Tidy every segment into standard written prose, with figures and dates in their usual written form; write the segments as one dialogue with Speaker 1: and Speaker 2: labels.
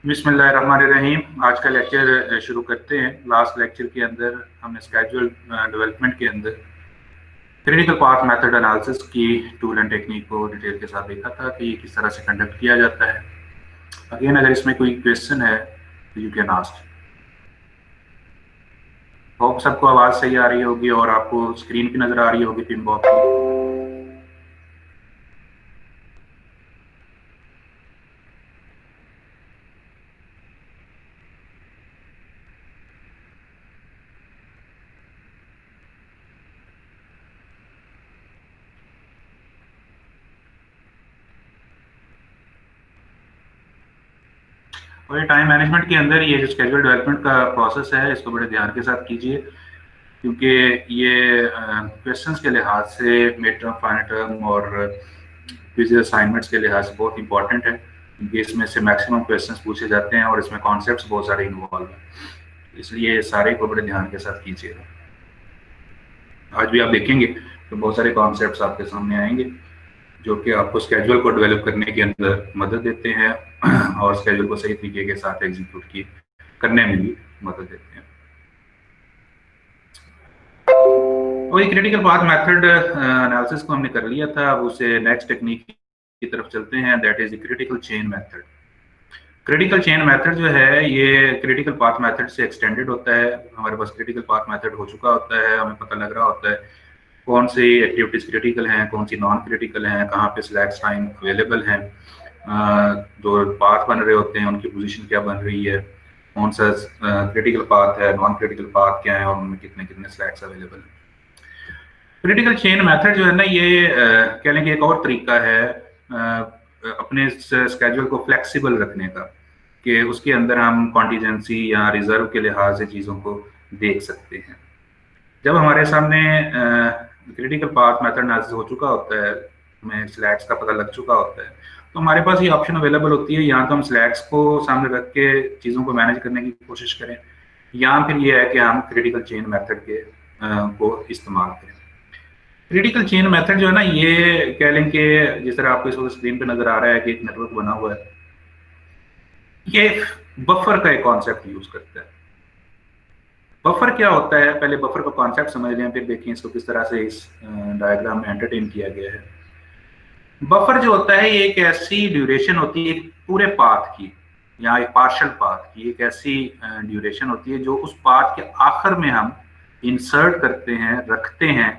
Speaker 1: बिस्मिल्लाहिर्रहमानिर्रहीम। आज का लेक्चर शुरू करते हैं। लास्ट लेक्चर के अंदर हमने स्केजुअल डेवलपमेंट के अंदर क्रिटिकल पाथ मेथड एनालिसिस की टूल एंड टेक्निक को डिटेल के साथ देखा था कि ये किस तरह से कंडक्ट किया जाता है। अगेन अगर इसमें कोई क्वेश्चन है तो यू कैन आस्क। होप सबको आवाज़ सही आ रही होगी और आपको स्क्रीन भी नज़र आ रही होगी पिन बॉक्स की। और ये टाइम मैनेजमेंट के अंदर ये जो स्केजुअल डेवलपमेंट का प्रोसेस है इसको बड़े ध्यान के साथ कीजिए, क्योंकि ये क्वेश्चंस के लिहाज से मिड टर्म, फाइनल टर्म और क्विज असाइनमेंट्स के लिहाज से बहुत इंपॉर्टेंट है, क्योंकि इसमें से मैक्सिमम क्वेश्चंस पूछे जाते हैं और इसमें कॉन्सेप्ट्स बहुत सारे इन्वॉल्व हैं। इसलिए सारे को बड़े ध्यान के साथ कीजिएगा। आज भी आप देखेंगे तो बहुत सारे कॉन्सेप्ट्स आपके सामने आएंगे जो कि आपको स्केजुअल को डेवलप करने के अंदर मदद देते हैं और स्केजुअल को सही तरीके के साथ एग्जीक्यूट करने में भी मदद देते हैं। और ये क्रिटिकल पाथ मेथड एनालिसिस को हमने कर लिया था। अब उसे नेक्स्ट टेक्निक की तरफ चलते हैं, that is the critical chain method. Critical chain method जो है ये क्रिटिकल पाथ मेथड से एक्सटेंडेड होता है। हमारे पास क्रिटिकल पाथ मेथड हो चुका होता है, हमें पता लग रहा होता है कौन सी एक्टिविटीज क्रिटिकल हैं, कौन सी नॉन क्रिटिकल हैं, कहाँ पे स्लैक्स टाइम अवेलेबल हैं, जो पाथ बन रहे होते हैं उनकी पोजीशन क्या बन रही है, कौन सा क्रिटिकल पाथ है, नॉन क्रिटिकल पाथ क्या है और उनमें कितने कितने स्लैक्स अवेलेबल हैं। क्रिटिकल चेन मेथड जो है ना ये कह लें कि एक और तरीका है अपने स्केड्यूल को फ्लेक्सिबल रखने का, कि उसके अंदर हम कॉन्टीजेंसी या रिजर्व के लिहाज से चीज़ों को देख सकते हैं। जब हमारे सामने क्रिटिकल पाथ मेथड एनालिसिस हो चुका होता है, हमें स्लैक्स का पता लग चुका होता है, तो हमारे पास ये ऑप्शन अवेलेबल होती है, या तो हम स्लैक्स को सामने रख के चीज़ों को मैनेज करने की कोशिश करें, या फिर ये है कि हम क्रिटिकल चेन मेथड के को इस्तेमाल करें। क्रिटिकल चेन मेथड जो है ना ये कह लें कि जिस तरह आपको इस वक्त स्क्रीन पे नजर आ रहा है कि एक नेटवर्क बना हुआ है, ये बफर का एक कॉन्सेप्ट यूज करता है। बफर क्या होता है, पहले बफर का कॉन्सेप्ट समझ लें, फिर देखें इसको किस तरह से इस डायग्राम में एंटरटेन किया गया है। बफर जो होता है ये एक ऐसी ड्यूरेशन होती है पूरे पाथ की या एक पार्शियल पाथ की, एक ऐसी ड्यूरेशन होती है जो उस पाथ के आखिर में हम इंसर्ट करते हैं, रखते हैं,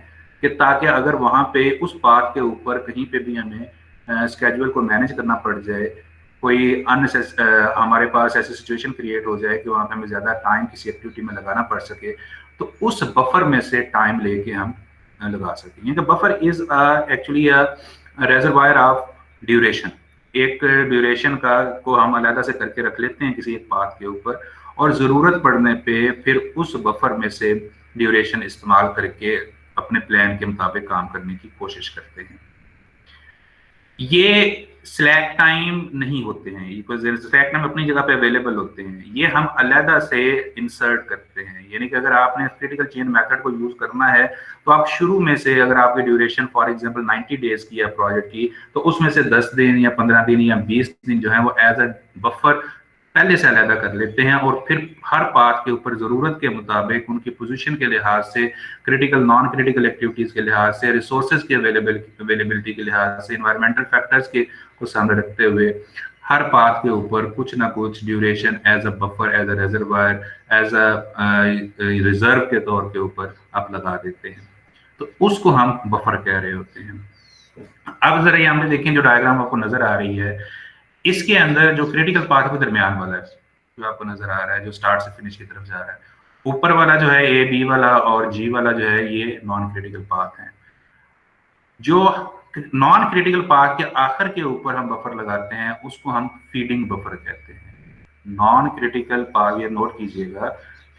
Speaker 1: कि ताकि अगर वहां पे उस पाथ के ऊपर कहीं पे भी हमें स्केड्यूल को मैनेज करना पड़ जाए, कोई हमारे पास ऐसी सिचुएशन क्रिएट हो जाए कि वहां पे हमें ज्यादा टाइम किसी एक्टिविटी में लगाना पड़ सके, तो उस बफर में से टाइम लेके हम लगा सकें। Buffer is actually reservoir of duration. एक ड्यूरेशन का को हम अलग से करके रख लेते हैं किसी एक पाथ के ऊपर, और जरूरत पड़ने पे फिर उस बफर में से ड्यूरेशन इस्तेमाल करके अपने प्लान के मुताबिक काम करने की कोशिश करते हैं। ये स्लैक टाइम नहीं होते हैं, स्लैक टाइम अपनी जगह पे अवेलेबल होते हैं, ये हम अलहदा से इंसर्ट करते हैं। यानी कि अगर आपने क्रिटिकल चेन मेथड को यूज करना है तो आप शुरू में से, अगर आपकी ड्यूरेशन फॉर एग्जांपल 90 डेज की है प्रोजेक्ट की, तो उसमें से 10 दिन या 15 दिन या 20 दिन जो है वो एज अ बफर पहले से अलहदा कर लेते हैं, और फिर हर पाथ के ऊपर जरूरत के मुताबिक उनकी पोजीशन के लिहाज से, क्रिटिकल नॉन क्रिटिकल एक्टिविटीज के लिहाज से, रिसोर्सेज की अवेलेबिलिटी के लिहाज से, इन्वायरमेंटल फैक्टर्स के को सामने रखते हुए हर पाथ के ऊपर कुछ ना कुछ duration as a buffer, as a reservoir, as a reserve के तौर के ऊपर आप लगा देते हैं, तो उसको हम बफर कह रहे होते हैं। अब जरा यहाँ पे देखें, जो डायग्राम आपको नजर आ रही है, इसके अंदर जो क्रिटिकल पाथ के दरमियान वाला है जो आपको नजर आ रहा है, जो स्टार्ट से फिनिश की तरफ जा रहा है, ऊपर वाला जो है ए बी वाला और जी वाला जो है ये नॉन क्रिटिकल पाथ है। जो नॉन क्रिटिकल पाथ के आखिर के ऊपर हम बफर लगाते हैं उसको हम फीडिंग बफर कहते हैं। नॉन क्रिटिकल पाथ, ये नोट कीजिएगा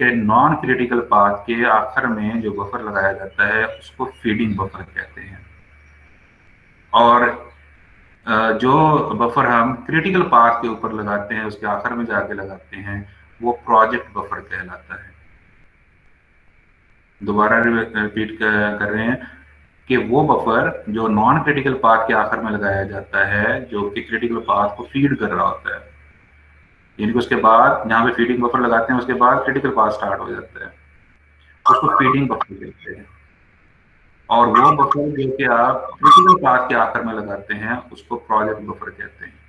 Speaker 1: कि नॉन क्रिटिकल पाथ के आखिर में जो बफर लगाया जाता है उसको फीडिंग बफर कहते हैं, और जो बफर हम क्रिटिकल पाथ के ऊपर लगाते हैं, उसके आखिर में जाके लगाते हैं, वो प्रोजेक्ट बफर कहलाता है। दोबारा रिपीट कर रहे हैं कि वो बफर जो नॉन क्रिटिकल पाथ के आखिर में लगाया जाता है, जो कि क्रिटिकल पाथ को फीड कर रहा होता है, यानी कि उसके बाद जहाँ पे फीडिंग बफर लगाते हैं उसके बाद क्रिटिकल पाथ स्टार्ट हो जाता है, उसको फीडिंग बफर कहते हैं। और वो बफर जो कि आप क्रिटिकल पाथ के आखिर में लगाते हैं उसको प्रोजेक्ट बफर कहते हैं।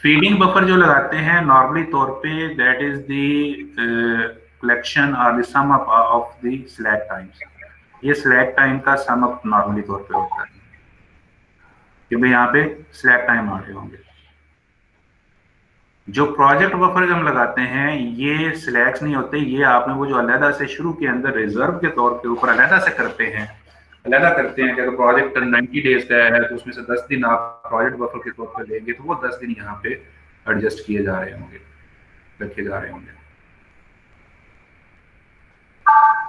Speaker 1: फीडिंग बफर जो लगाते हैं नॉर्मली तौर पे दैट इज द कलेक्शन और the sum up of the slack times. ये स्लैक टाइम का सम अप नॉर्मली तौर पे होता है, क्योंकि यहाँ पे स्लैक टाइम आ रहे होंगे। जो प्रोजेक्ट बफर हम लगाते हैं ये स्लैक्स नहीं होते, ये आपने वो जो अलहदा से शुरू के अंदर रिजर्व के तौर पे ऊपर अलहदा से करते हैं, अलहदा करते हैं कि अगर प्रोजेक्ट 90 डेज का है तो उसमें से 10 दिन आप प्रोजेक्ट बफर के तौर पर लेंगे, तो वो 10 दिन यहाँ पे एडजस्ट किए जा रहे होंगे, रखे जा रहे होंगे।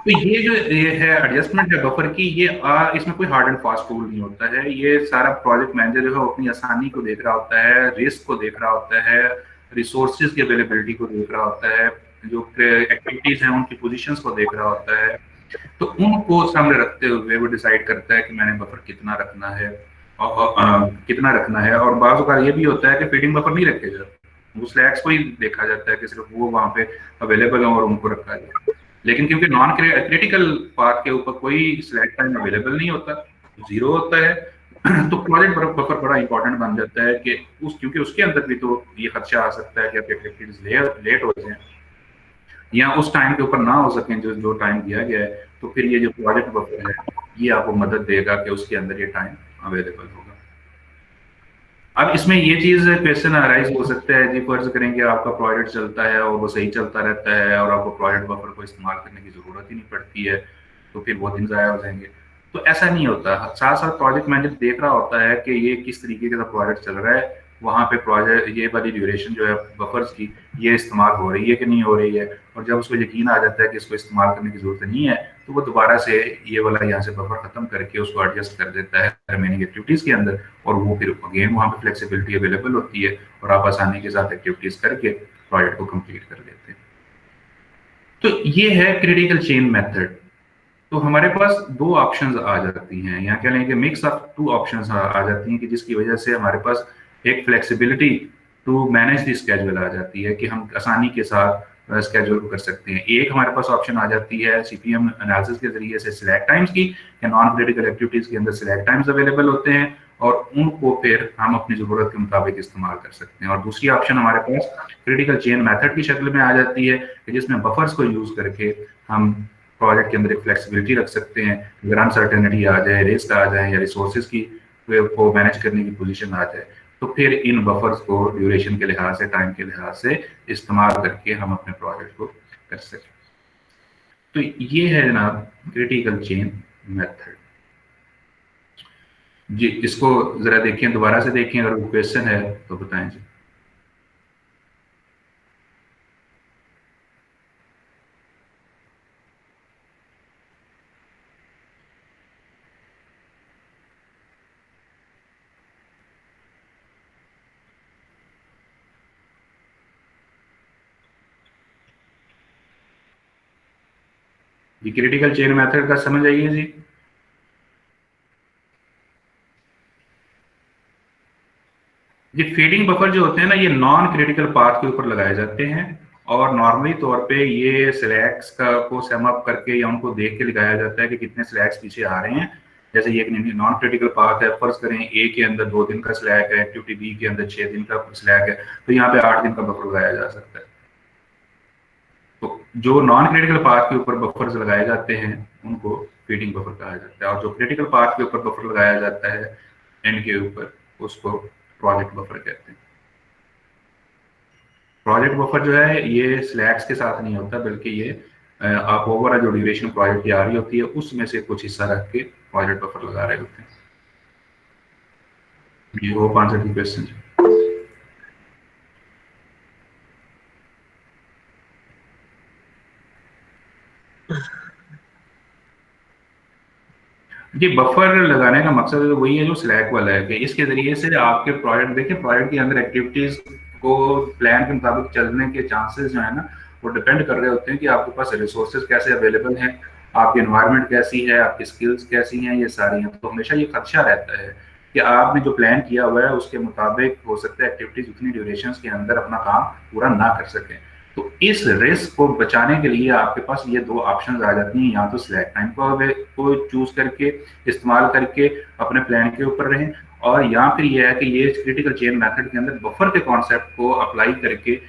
Speaker 1: तो ये जो ये है एडजस्टमेंट है बफर की, ये इसमें कोई हार्ड एंड फास्ट रूल नहीं होता है। ये सारा प्रोजेक्ट मैनेजर जो है अपनी आसानी को देख रहा होता है, रिस्क को देख रहा होता है, रिसोर्सेज की अवेलेबिलिटी को देख रहा होता है, जो एक्टिविटीज हैं उनकी पोजीशंस को देख रहा होता है। तो उनको सामने रखते हुए वो डिसाइड करता है कि मैंने बफर कितना रखना है और कितना रखना है। और बाज़ औक़ात ये भी होता है कि फीडिंग बफर नहीं रखे जाते, वो स्लैक्स को ही देखा जाता है कि सिर्फ वो वहाँ पे अवेलेबल है और उनको रखा जाए। लेकिन क्योंकि नॉन क्रिटिकल पाथ के ऊपर कोई स्लैक टाइम अवेलेबल नहीं होता, जीरो होता है, तो प्रोजेक्ट बफर बड़ा इंपॉर्टेंट बन जाता है कि क्योंकि उसके अंदर भी तो ये खदशा आ सकता है कि आपकी एक्टिविटीज लेट हो जाए या उस टाइम के ऊपर ना हो सकें जो जो टाइम दिया गया है। तो फिर ये जो प्रोजेक्ट बफर है ये आपको मदद देगा कि उसके अंदर ये टाइम अवेलेबल होगा। अब इसमें ये चीज क्वेश्चन अराइज हो सकता है जी, फर्ज करेंगे आपका प्रोजेक्ट चलता है और वो सही चलता रहता है और आपको प्रोजेक्ट बफर को इस्तेमाल करने की जरूरत ही नहीं पड़ती है, तो फिर वो दिन ज़ाया हो जाएंगे। तो ऐसा नहीं होता, साथ साथ प्रोजेक्ट मैनेजर देख रहा होता है कि ये किस तरीके का प्रोजेक्ट चल रहा है, वहाँ पे प्रोजेक्ट ये वाली ड्यूरेशन जो है बफर्स की ये इस्तेमाल हो रही है कि नहीं हो रही है। और जब उसको यकीन आ जाता है कि इसको इस्तेमाल करने की जरूरत नहीं है, तो वो दोबारा से ये वाला यहाँ से बफर खत्म करके उसको एडजस्ट कर देता है रिमेनिंग एक्टिविटीज के अंदर, और वो फिर अगेन वहाँ पे फ्लेक्सिबिलिटी अवेलेबल होती है और आप आसानी के साथ एक्टिविटीज करके प्रोजेक्ट को कंप्लीट कर लेते हैं। तो ये है क्रिटिकल चेन मेथड। तो हमारे पास दो ऑप्शंस आ जाती हैं, यहाँ कह लें कि मिक्स ऑफ टू ऑप्शंस आ जाती हैं कि जिसकी वजह से हमारे पास एक flexibility to manage the schedule आ जाती है कि हम आसानी के साथ स्केड्यूल को कर सकते हैं। एक हमारे पास ऑप्शन आ जाती है सीपीएम एनालिसिस के जरिए से सिलेक्ट टाइम्स की, या नॉन क्रिटिकल एक्टिविटीज के अंदर सिलेक्ट टाइम्स अवेलेबल होते हैं और उनको फिर हम अपनी जरूरत के मुताबिक इस्तेमाल कर सकते हैं। और दूसरी ऑप्शन हमारे पास क्रिटिकल चेन मेथड की शक्ल में आ जाती है कि जिसमें बफर्स को यूज करके हम प्रोजेक्ट के अंदर एक फ्लेक्सिबिलिटी रख सकते हैं। अगर अनसर्टेनिटी आ जाए, रिस्क आ जाए या रिसोर्सेज की को मैनेज करने की पोजीशन आ जाए, तो फिर इन बफर्स को ड्यूरेशन के लिहाज से, टाइम के लिहाज से इस्तेमाल करके हम अपने प्रोजेक्ट को कर सकें। तो ये है जनाब क्रिटिकल चेन मेथड जी। इसको जरा देखें, दोबारा से देखें, अगर क्वेश्चन है तो बताएं जी। जी क्रिटिकल चेन मेथड का समझ आइए जी। ये फीडिंग बफर जो होते हैं ना, ये नॉन क्रिटिकल पाथ के ऊपर लगाए जाते हैं और नॉर्मली तौर पे ये स्लैक्स का को सम अप करके या उनको देख के लगाया जाता है कि कितने स्लैक्स पीछे आ रहे हैं। जैसे ये नॉन क्रिटिकल पाथ है, फर्ज करें ए के अंदर 2 दिन का स्लैक है, एक्टिविटी बी के अंदर 6 दिन का स्लैक है, तो यहाँ पे 8 दिन का बफर लगाया जा सकता है। तो जो नॉन क्रिटिकल पाथ के ऊपर बफर्स लगाए जाते हैं उनको फीडिंग बफर कहा जाता है, और जो क्रिटिकल पाथ के ऊपर बफर लगाया जाता है एंड के ऊपर, उसको प्रोजेक्ट बफर कहते हैं। प्रोजेक्ट बफर जो है ये स्लैक्स के साथ नहीं होता, बल्कि ये आप ओवरऑल जो ड्यूरेशन प्रोजेक्ट की आ रही होती है उसमें से कुछ हिस्सा रख के प्रोजेक्ट बफर लगा रहे होते हैं। ये होप आंसर द क्वेश्चन। ये बफर लगाने का मकसद तो वही है जो स्लैक वाला है कि इसके जरिए से आपके प्रोजेक्ट, देखिए प्रोजेक्ट के अंदर एक्टिविटीज को प्लान के मुताबिक चलने के चांसेस जो है ना वो डिपेंड कर रहे होते हैं कि आपके पास रिसोर्सेज कैसे अवेलेबल हैं, आपकी एनवायरनमेंट कैसी है, आपकी स्किल्स कैसी हैं, ये सारी हैं। तो हमेशा ये खदशा रहता है कि आपने जो प्लान किया हुआ है उसके मुताबिक हो सकता है एक्टिविटीज उतनी ड्यूरेशन के अंदर अपना काम पूरा ना कर सकें। तो इस रिस्क को बचाने के लिए आपके पास ये दो ऑप्शन आ जाती हैं, या तो स्लैक टाइम को चूज करके इस्तेमाल करके अपने प्लान के ऊपर रहें, और या फिर ये है कि ये क्रिटिकल चेन मेथड के अंदर बफर के कॉन्सेप्ट को अप्लाई करके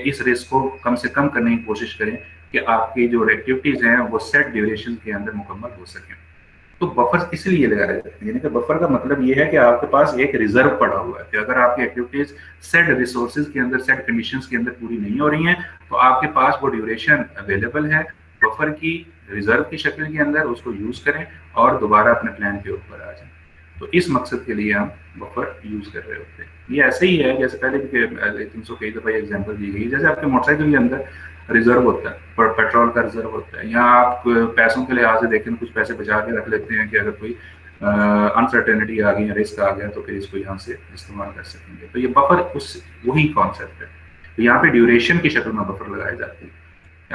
Speaker 1: इस रिस्क को कम से कम करने की कोशिश करें कि आपकी जो एक्टिविटीज हैं वो सेट ड्यूरेशन के अंदर मुकम्मल हो सकें। तो बफर इसलिए लगाया जाता है, यानी कि बफर का मतलब ये है कि आपके पास एक रिजर्व पड़ा हुआ है कि अगर आपकी एक्टिविटीज सेट रिसोर्सेज के अंदर, सेट कंडीशंस के अंदर पूरी नहीं हो रही हैं, तो आपके पास वो ड्यूरेशन अवेलेबल है बफर की रिजर्व की शक्ल के अंदर, उसको यूज करें और दोबारा अपने प्लान के ऊपर आ जाएं। तो इस मकसद के लिए हम बफर यूज कर रहे होते हैं। ये ऐसे ही है जैसे पहले भी कई दफा एग्जाम्पल दी गई, जैसे आपके मोटरसाइकिल के अंदर रिजर्व होता है, पर पेट्रोल का रिजर्व होता है, या आप पैसों के लिहाज से देखें कुछ पैसे बचा के रख लेते हैं कि अगर कोई अनसर्टेनिटी आ गई या रिस्क आ गया तो फिर इसको यहाँ से इस्तेमाल कर सकेंगे। तो ये बफर उस वही कॉन्सेप्ट है। तो यहाँ पे ड्यूरेशन की शक्ल में बफर लगाए जाते हैं।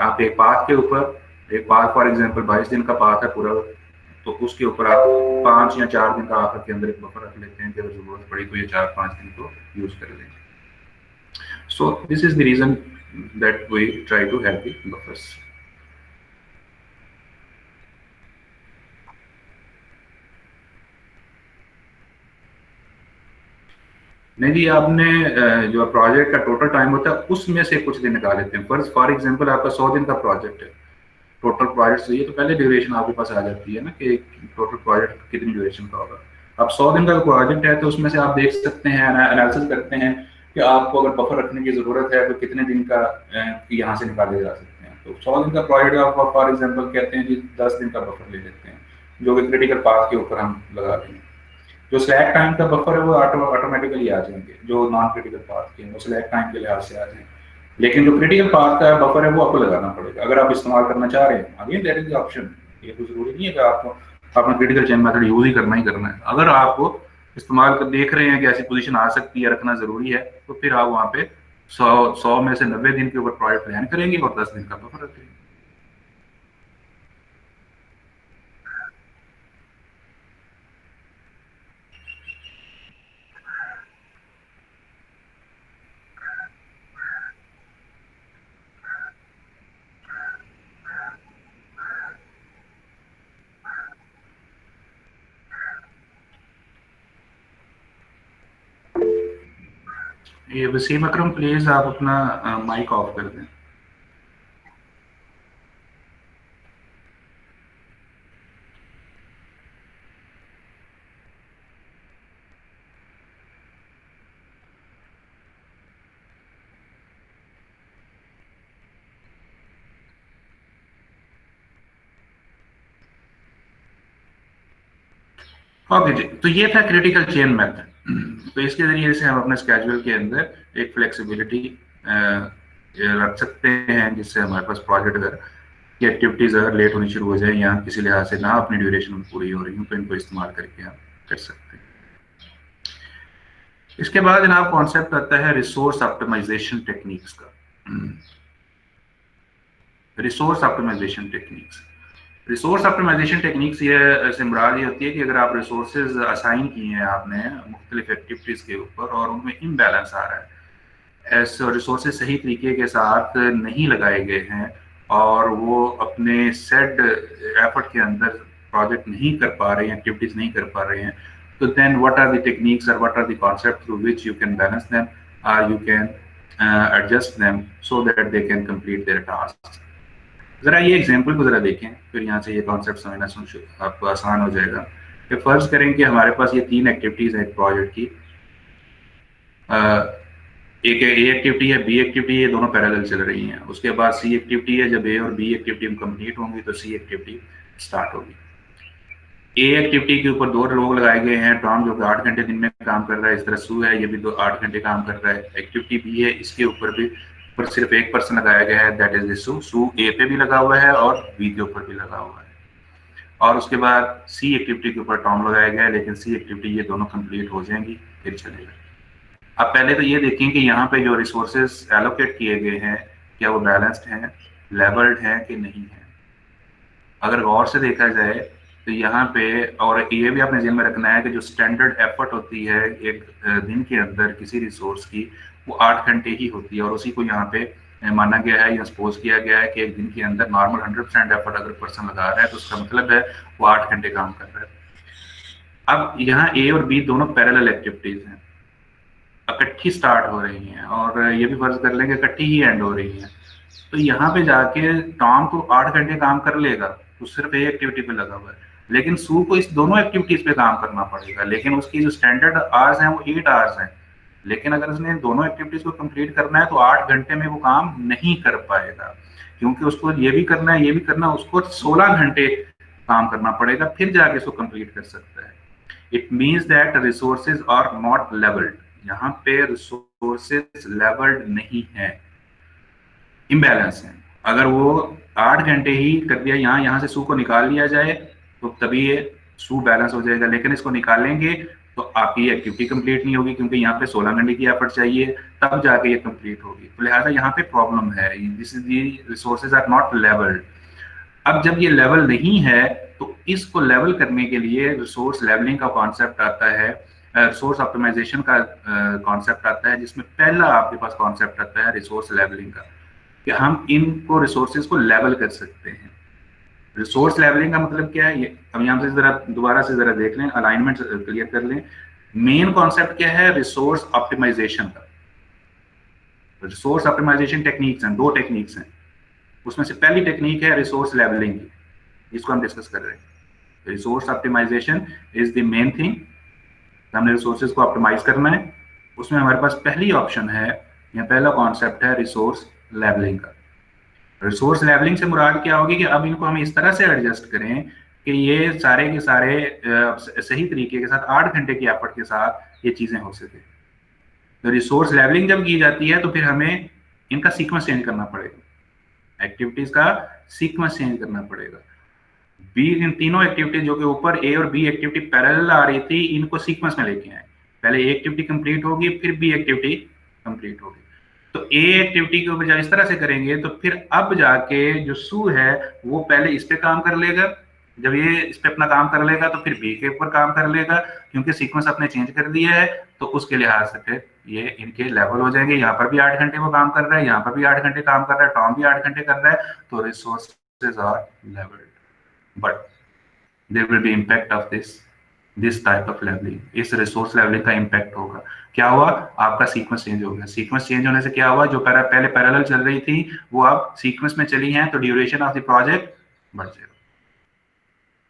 Speaker 1: आप एक पाथ के ऊपर, एक पाथ फॉर एग्जाम्पल 22 दिन का पाथ है पूरा, तो उसके ऊपर आप 5 या 4 दिन का आखिर के अंदर एक बफर रख लेते हैं कि अगर जरूरत पड़ी तो ये 4-5 दिन को यूज कर लेंगे। So this is the reason that we try to have the buffers. नहीं जी, आपने जो प्रोजेक्ट का टोटल टाइम होता है उसमें से कुछ दिन निकाल लेते हैं। फॉर एग्जांपल आपका 100 दिन का प्रोजेक्ट है, टोटल प्रोजेक्ट चाहिए तो पहले ड्यूरेशन आपके पास आ जाती है ना कि टोटल प्रोजेक्ट कितनी ड्यूरेशन का होगा। अब 100 दिन का प्रोजेक्ट है तो उसमें से आप देख सकते हैं, एनालिसिस करते हैं कि आपको अगर बफर रखने की जरूरत है तो कितने दिन का यहाँ से निकाले जा सकते हैं। तो 100 दिन का प्रोजेक्ट आप फॉर एग्जाम्पल कहते हैं जी 10 दिन का बफर ले लेते हैं, जो कि क्रिटिकल पाथ के ऊपर हम लगा देंगे। जो स्लैक टाइम का बफर है वो ऑटोमेटिकली आ जाएंगे, जो नॉन क्रिटिकल पाथ के वो स्लैक टाइम के लिहाज से आ जाएंगे। लेकिन जो क्रिटिकल पाथ का बफर है वो आपको लगाना पड़ेगा अगर आप इस्तेमाल करना चाह रहे हैं। Again that is the option, ये तो जरूरी नहीं है कि आपको अपना क्रिटिकल चेन मेथड यूज ही करना है। अगर आपको इस्तेमाल कर देख रहे हैं कि ऐसी पोजीशन आ सकती है, रखना जरूरी है, तो फिर आप वहां पे 100 में से 90 दिन के ऊपर प्रोजेक्ट प्लान करेंगे और 10 दिन का बफर रखेंगे। ये वसीम अकरम प्लीज आप अपना माइक ऑफ कर दें। ओके जी, तो ये था क्रिटिकल चेन मेथड। तो इसके जरिए से हम अपने स्केड्यूल के अंदर एक फ्लेक्सिबिलिटी रख सकते हैं, जिससे हमारे पास प्रोजेक्ट अगर की एक्टिविटीज अगर लेट होनी शुरू हो जाए या किसी लिहाज से ना अपनी ड्यूरेशन पूरी हो रही हो तो इनको इस्तेमाल करके हम कर सकते हैं। इसके बाद जनाब कॉन्सेप्ट आता है रिसोर्स ऑप्टिमाइजेशन टेक्निक्स का। Resource optimization techniques, resource optimization techniques ये से मुराद ये होती है कि अगर आप रिसोर्सेज असाइन किए हैं आपने मुख्तलिफ एक्टिविटीज के ऊपर और उनमें इम्बैलेंस आ रहा है, ऐसे रिसोर्सेज सही तरीके के साथ नहीं लगाए गए हैं और वो अपने सेट एफर्ट के अंदर प्रोजेक्ट नहीं कर पा रहे हैं, एक्टिविटीज नहीं कर पा रहे हैं, तो then what are the techniques और what are the concept through which you can balance them और you can adjust them so that they can complete their task. जरा ये एग्जांपल को जरा देखें, फिर यहाँ से ये कॉन्सेप्ट समझना आपको आसान हो जाएगा। कि फर्ज करें कि हमारे पास ये 3 एक्टिविटीज है एक प्रोजेक्ट की, एक ए एक्टिविटी है, बी एक्टिविटी है, दोनों पैरेलल चल रही हैं। उसके बाद सी एक्टिविटी है, जब ए और बी एक्टिविटी कंप्लीट होंगी तो सी एक्टिविटी स्टार्ट होगी। ए एक्टिविटी के ऊपर 2 लोग लगाए गए हैं, टॉम जो कि 8 घंटे दिन में काम कर रहा है, इस तरह सू है ये भी 8 घंटे काम कर रहा है। एक्टिविटी बी है, इसके ऊपर भी पर सिर्फ एक पर्सन लगाया गया है, दैट इज सू। सू ए पे भी लगा हुआ है और बी के ऊपर भी लगा हुआ है। और उसके बाद सी एक्टिविटी के ऊपर टॉम लगाया गया है, लेकिन सी एक्टिविटी ये दोनों कंप्लीट हो जाएंगी फिर चलेगा। अब पहले तो ये देखें कि यहाँ पे जो रिसोर्सेज एलोकेट किए गए हैं क्या वो बैलेंस्ड हैं, लेवल्ड हैं कि नहीं है। अगर गौर से देखा जाए तो यहाँ पे, और ये भी आपने ध्यान में रखना है कि जो स्टैंडर्ड एफर्ट होती है एक दिन के अंदर किसी रिसोर्स की, वो 8 घंटे ही होती है, और उसी को यहाँ पे माना गया है या सपोज किया गया है कि एक दिन के अंदर नॉर्मल 100% एफर्ट अगर पर्सन लगा रहा है तो उसका मतलब है वो 8 घंटे काम कर रहा है। अब यहाँ ए और बी दोनों पैरेलल एक्टिविटीज हैं, इकट्ठी स्टार्ट हो रही हैं, और ये भी फर्ज कर लेंगे इकट्ठी ही एंड हो रही हैं। तो यहाँ पे जाके टॉम तो 8 घंटे काम कर लेगा, तो सिर्फ एक एक्टिविटी पे लगा हुआ है, लेकिन सू को इस दोनों एक्टिविटीज पे काम करना पड़ेगा, लेकिन उसकी जो स्टैंडर्ड आवर्स हैं वो 8 आवर्स हैं। लेकिन अगर उसने दोनों एक्टिविटीज को कंप्लीट करना है तो 8 घंटे में वो काम नहीं कर पाएगा, क्योंकि उसको ये भी करना है, ये भी करना है, उसको 16 घंटे काम करना पड़ेगा, फिर जाके उसको कंप्लीट कर सकता है। It means that resources are not levelled. यहाँ पे रिसोर्सेज लेवल्ड नहीं है, इम्बैलेंस है। अगर वो 8 घंटे ही कर दिया, यहाँ से सू को निकाल लिया जाए तो तभी ये सू बैलेंस हो जाएगा, लेकिन इसको निकालेंगे तो आपकी एक्टिविटी कंप्लीट नहीं होगी, क्योंकि यहाँ पे 16 घंटे की एफर्ट चाहिए तब जाके ये कंप्लीट होगी। तो लिहाजा यहाँ पे प्रॉब्लम है, this is the resources are not levelled. अब जब ये लेवल नहीं है तो इसको लेवल करने के लिए रिसोर्स लेवलिंग का कॉन्सेप्ट आता है, रिसोर्स ऑप्टिमाइजेशन का कॉन्सेप्ट आता है, जिसमें पहला आपके पास कॉन्सेप्ट आता है रिसोर्स लेवलिंग का, कि हम इनको रिसोर्सेज को लेवल कर सकते हैं। रिसोर्स लेवलिंग का मतलब क्या है, ये अब यहाँ से जरा दोबारा से जरा देख लें, अलाइनमेंट क्लियर कर लें। मेन कॉन्सेप्ट क्या है रिसोर्स ऑप्टिमाइजेशन का। रिसोर्स ऑप्टिमाइजेशन टेक्निक्स हैं, 2 टेक्निक्स हैं, उसमें से पहली टेक्निक है रिसोर्स लेवलिंग की, जिसको हम डिस्कस कर रहे हैं। Resource optimization is the main thing. हमने रिसोर्सेज को ऑप्टिमाइज करना है, उसमें हमारे पास पहली ऑप्शन है या पहला कॉन्सेप्ट है रिसोर्स लेवलिंग का। रिसोर्स लेवलिंग से मुराद क्या होगी कि अब इनको हम इस तरह से एडजस्ट करें कि ये सारे के सारे सही तरीके के साथ 8 घंटे की एफर्ट के साथ ये चीजें हो सके। तो रिसोर्स लेवलिंग जब की जाती है तो फिर हमें इनका सीक्वेंस चेंज करना पड़ेगा, एक्टिविटीज का सीक्वेंस चेंज करना पड़ेगा। बी, इन तीनों एक्टिविटी जो कि ऊपर ए और बी एक्टिविटी पैरेलल आ रही थी, इनको सीक्वेंस में लेके आए। पहले ए एक्टिविटी कंप्लीट होगी, फिर बी एक्टिविटी कंप्लीट होगी। तो ए एक्टिविटी के ऊपर जब इस तरह से करेंगे तो फिर अब जाके जो सू है वो पहले इस पे काम कर लेगा, जब ये इस पे अपना काम कर लेगा तो फिर बी के ऊपर काम कर लेगा, क्योंकि सीक्वेंस अपने चेंज कर दिया है। तो उसके लिहाज से फिर ये इनके लेवल हो जाएंगे, यहाँ पर भी 8 घंटे वो काम कर रहा है, यहाँ पर भी 8 घंटे काम कर रहा है, टॉम भी 8 घंटे कर रहा है, तो resources are levelled. But there will be impact of this type of levelling. इस रिसोर्स लेवलिंग का इम्पैक्ट होगा। क्या हुआ, आपका सीक्वेंस चेंज हो गया। सीक्वेंस चेंज होने से क्या हुआ, जो पहले पैरेलल चल रही थी वो अब सीक्वेंस में चली हैं, तो ड्यूरेशन ऑफ द प्रोजेक्ट बढ़ जाएगा।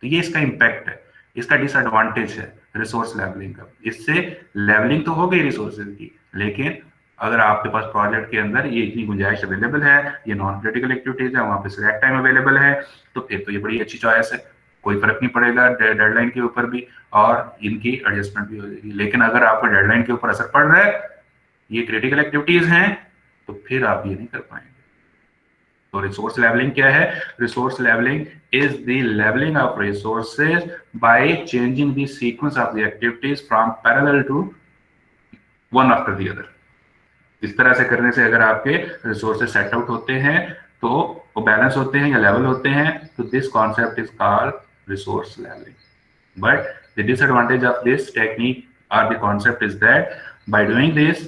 Speaker 1: तो ये इसका इम्पैक्ट है, इसका डिसएडवांटेज है रिसोर्स लेवलिंग का। इससे लेवलिंग तो हो गई रिसोर्सेज की, लेकिन अगर आपके पास प्रोजेक्ट के अंदर ये इतनी गुंजाइश अवेलेबल है, ये नॉन क्रिटिकल एक्टिविटीज है, वहां पे सिलेक्ट टाइम अवेलेबल है, तो फिर तो ये बड़ी अच्छी चॉइस है, कोई फर्क नहीं पड़ेगा डेडलाइन के ऊपर भी, और इनकी एडजस्टमेंट भी हो जाएगी। लेकिन अगर आपको डेडलाइन के ऊपर असर पड़ रहा है, ये क्रिटिकल एक्टिविटीज हैं, तो फिर आप ये नहीं कर पाएंगे। तो रिसोर्स लेवलिंग क्या है, resource levelling is the levelling of resources by changing the sequence of the activities from parallel to one after the other. इस तरह से करने से अगर आपके रिसोर्सेज सेट आउट होते हैं तो वो बैलेंस होते हैं या लेवल होते हैं, तो this concept is called resource levelling. But the disadvantage of this technique और the concept is that by doing this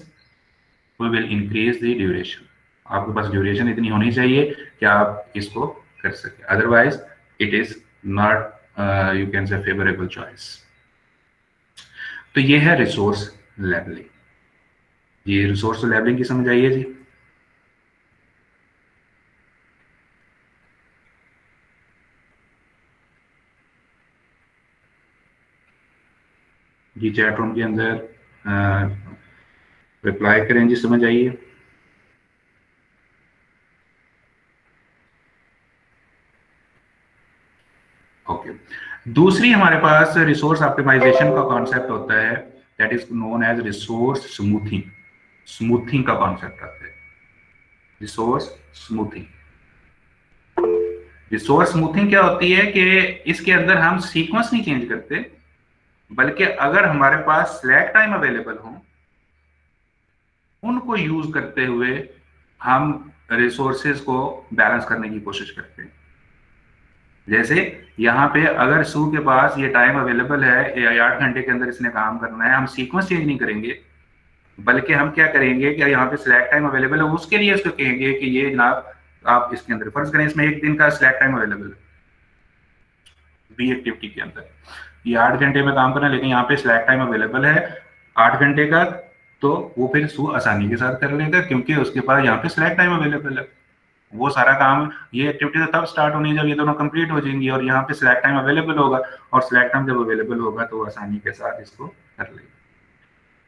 Speaker 1: we will increase the duration. आपके पास ड्यूरेशन इतनी होनी चाहिए कि आप इसको कर सके, otherwise it is not you can say favourable choice. तो ये है रिसोर्स लेवलिंग। ये रिसोर्स लेवलिंग की समझ आइए जी। जी चैट रूम के अंदर रिप्लाई करें जी, समझ आइए। ओके, दूसरी हमारे पास रिसोर्स ऑप्टिमाइजेशन का कॉन्सेप्ट होता है, that is known as resource smoothing. Smoothing का कॉन्सेप्ट आता है, रिसोर्स स्मूथिंग। रिसोर्स स्मूथिंग क्या होती है कि इसके अंदर हम सीक्वेंस नहीं चेंज करते, बल्कि अगर हमारे पास स्लैक टाइम अवेलेबल हो उनको यूज करते हुए हम रिसोर्सेज को बैलेंस करने की कोशिश करते हैं। जैसे यहाँ पे अगर सू के पास ये टाइम अवेलेबल है, 8 घंटे के अंदर इसने काम करना है, हम सीक्वेंस चेंज नहीं करेंगे, बल्कि हम क्या करेंगे कि यहाँ पे स्लैक टाइम अवेलेबल है, उसके लिए उसको कहेंगे कि ये जनाब आप इसके अंदर फर्ज करें इसमें 1 दिन का स्लैक टाइम अवेलेबल है बी एक्टिविटी के अंदर, ये 8 घंटे में काम करना है, लेकिन यहाँ पे स्लैक टाइम अवेलेबल है 8 घंटे का, तो वो फिर सू आसानी के साथ कर लेगा क्योंकि उसके पास यहाँ पे स्लैक टाइम अवेलेबल है। वो सारा काम, ये एक्टिविटी तब स्टार्ट होनी है जब ये दोनों कंप्लीट हो जाएंगी और यहाँ पे स्लैक टाइम अवेलेबल होगा, और स्लैक टाइम जब अवेलेबल होगा तो आसानी के साथ इसको कर लेगा।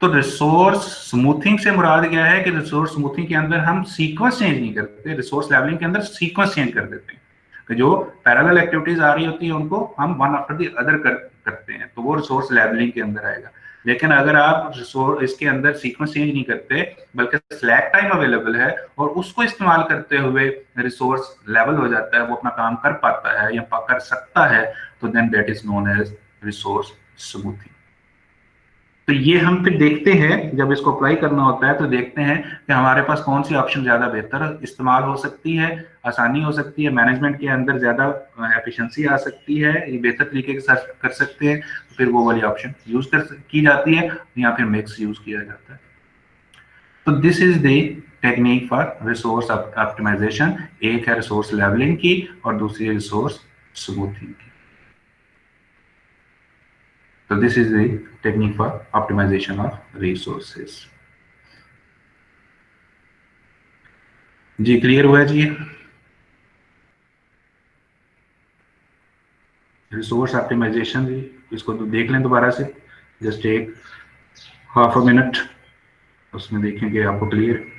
Speaker 1: तो रिसोर्स स्मूथिंग से मुराद क्या है कि रिसोर्स स्मूथिंग के अंदर हम सीक्वेंस चेंज नहीं करते, रिसोर्स लेवलिंग के अंदर सीक्वेंस चेंज कर देते हैं कि जो पैरेलल एक्टिविटीज आ रही होती है उनको हम वन आफ्टर द अदर करते हैं, तो वो रिसोर्स लेवलिंग के अंदर आएगा। लेकिन अगर आप रिसोर्स इसके अंदर सीक्वेंस चेंज नहीं करते बल्कि स्लैक टाइम अवेलेबल है और उसको इस्तेमाल करते हुए रिसोर्स लेवल हो जाता है, वो अपना काम कर पाता है या कर सकता है, तो then that is known as resource smoothing. तो ये हम फिर देखते हैं जब इसको अप्लाई करना होता है तो देखते हैं कि हमारे पास कौन सी ऑप्शन ज्यादा बेहतर इस्तेमाल हो सकती है, आसानी हो सकती है, मैनेजमेंट के अंदर ज्यादा एफिशिएंसी आ सकती है, ये बेहतर तरीके के साथ कर सकते हैं, तो फिर वो वाली ऑप्शन यूज की जाती है या फिर मिक्स यूज किया जाता है। तो this is the technique for resource optimization, एक है रिसोर्स लेवलिंग की और दूसरी है रिसोर्स स्मूथिंग की। So this is the technique for optimization of resources. जी क्लियर हुआ जी? रिसोर्स ऑप्टिमाइजेशन जी, इसको तो देख लें दोबारा से, जस्ट एक हाफ अ मिनट, उसमें देखेंगे आपको क्लियर।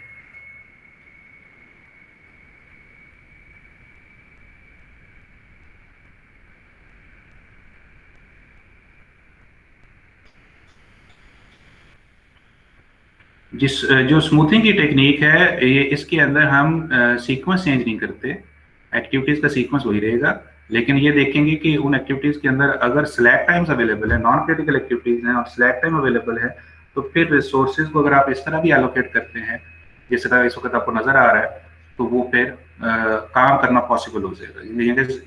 Speaker 1: जिस जो स्मूथिंग की टेक्निक है ये, इसके अंदर हम सीक्वेंस चेंज नहीं करते, एक्टिविटीज का सीक्वेंस वही रहेगा, लेकिन ये देखेंगे कि उन एक्टिविटीज के अंदर अगर स्लैक टाइम्स अवेलेबल है, नॉन क्रिटिकल एक्टिविटीज हैं और स्लैक टाइम अवेलेबल है, तो फिर रिसोर्सेज को अगर आप इस तरह भी एलोकेट करते हैं जिस तरह इस वक्त आपको नजर आ रहा है, तो वो फिर काम करना पॉसिबल हो जाएगा।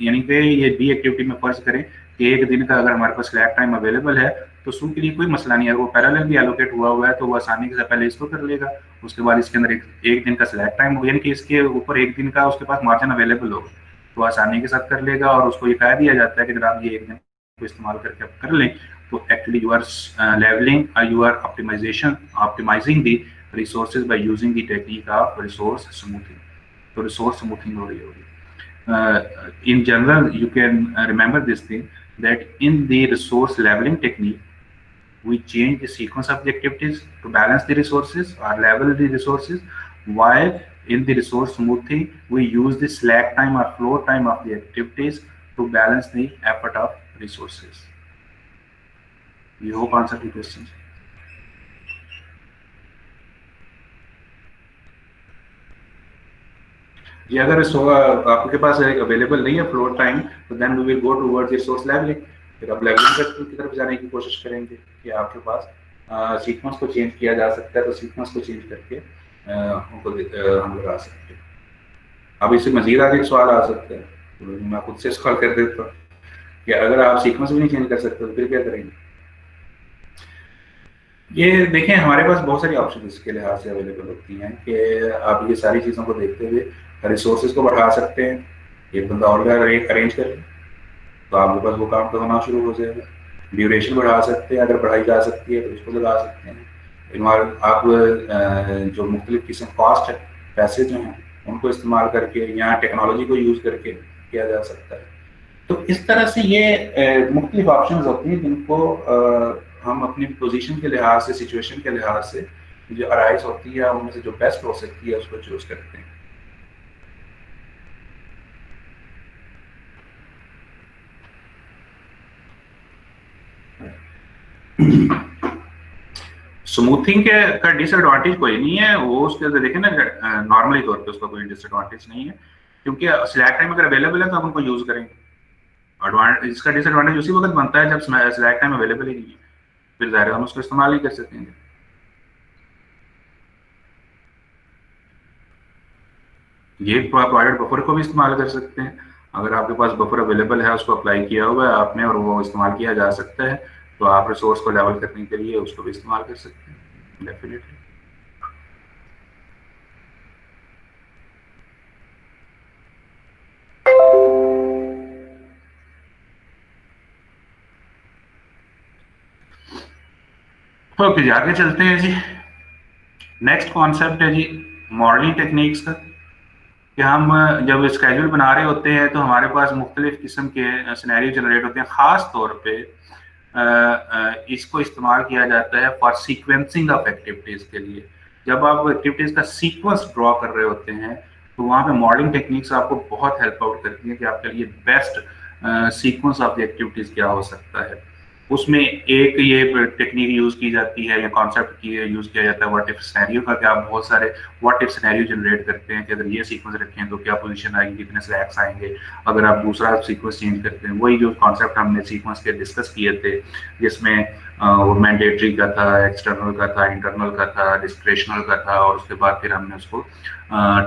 Speaker 1: यानी कि ये बी एक्टिविटी में फर्ज करें कि 1 दिन का अगर हमारे पास स्लैक टाइम अवेलेबल है तो सू के लिए कोई मसला नहीं है, वो पैरेलल भी एलोकेट हुआ हुआ है तो वो आसानी से पहले इसको कर लेगा, उसके बाद इसके अंदर एक दिन का स्लैक टाइम हो, यानी कि इसके ऊपर 1 दिन का उसके पास मार्जिन अवेलेबल होगा, तो आसानी के साथ कर लेगा, और उसको ये कह दिया जाता है कि अगर आप ये 1 दिन को इस्तेमाल करके आप कर लें तो actually you are levelling, you are optimizing the resources by using the technique of resource smoothing. तो रिसोर्स स्मूथिंग हो रही होगी। In general, you can remember this thing, that in the resource leveling technique, we change the sequence of the activities to balance the resources or level the resources, while in the resource smoothing, we use the slack time or flow time of the activities to balance the effort of resources. We hope answer the questions. जी अगर आपके पास available नहीं है float time, तो then we will go towards resource levelling, फिर आप levelling की तरफ जाने की कोशिश करेंगे कि आपके पास सीक्वेंस को चेंज किया जा सकता है, तो सीक्वेंस को चेंज करके उनको हम लगा सकते हैं। अब इससे मजीद आगे सवाल आ सकते हैं, तो मैं खुद से सवाल कर देता हूँ कि अगर आप सीक्वेंस भी नहीं चेंज कर सकते तो फिर क्या करेंगे? ये देखें हमारे पास बहुत सारी ऑप्शन इसके लिहाज से अवेलेबल होती हैं कि आप ये सारी चीज़ों को देखते हुए रिसोर्सेज को बढ़ा सकते हैं, एक बंदा और अरेंज कर ले तो आपके पास वो काम तो होना शुरू हो जाएगा। ड्यूरेशन बढ़ा सकते हैं, अगर बढ़ाई जा सकती है तो उसको लगा सकते हैं। आप जो मुख्तलिफ किस्म कॉस्ट है, पैसे जो हैं उनको इस्तेमाल करके या टेक्नोलॉजी को यूज़ करके किया जा सकता है। तो इस तरह से ये मुख्तलिफ ऑप्शन होती हैं जिनको हम अपनी पोजीशन के लिहाज से, सिचुएशन के लिहाज से जो अराइज होती है उनमें से जो बेस्ट हो सकती है उसको चूज करते हैं। स्मूथिंग के का डिसएडवांटेज कोई नहीं है, वो उसके अंदर देखें ना नॉर्मली तौर पे उसका कोई डिसएडवांटेज नहीं है, क्योंकि स्लैक टाइम अगर अवेलेबल है तो हम उनको यूज करेंगे। इसका डिसएडवांटेज उसी वक्त बनता है जब स्लैक टाइम अवेलेबल ही नहीं है, फिर ज़ाहिर हम उसको इस्तेमाल ही कर सकेंगे। ये प्रोवाइडेड बफर को भी इस्तेमाल कर सकते हैं, अगर आपके पास बफर अवेलेबल है, उसको अप्लाई किया हुआ है आपने और वो इस्तेमाल किया जा सकता है, तो आप रिसोर्स को लेवल करने के लिए उसको भी इस्तेमाल कर सकते हैं डेफिनेटली। ओके जी, आगे चलते हैं जी। नेक्स्ट कॉन्सेप्ट है जी मॉडलिंग टेक्निक्स का, कि हम जब स्केड्यूल बना रहे होते हैं तो हमारे पास मुख्तलिफ किस्म के सिनेरियो जनरेट होते हैं। ख़ास तौर पे इसको इस्तेमाल किया जाता है फॉर सीक्वेंसिंग ऑफ एक्टिविटीज़ के लिए। जब आप एक्टिविटीज़ का सीक्वेंस ड्रॉ कर रहे होते हैं तो वहाँ पे मॉडलिंग टेक्निक्स आपको बहुत हेल्प आउट करती हैं कि आपके लिए best sequence of the activities क्या हो सकता है। उसमें एक ये टेक्निक यूज़ की जाती है या कॉन्सेप्ट की यूज़ किया जाता है व्हाट इफ सिनेरियो का, कि आप बहुत सारे व्हाट इफ सिनेरियो जनरेट करते हैं कि अगर ये सीक्वेंस रखें तो क्या पोजीशन आएगी, कितने स्लैक्स आएंगे, अगर आप दूसरा सीक्वेंस चेंज करते हैं। वही जो कॉन्सेप्ट हमने सीक्वेंस के डिस्कस किए थे, जिसमें वो मैंडेटरी का था, एक्सटर्नल का था, इंटरनल का था, डिस्क्रिशनल का था, और उसके बाद फिर हमने उसको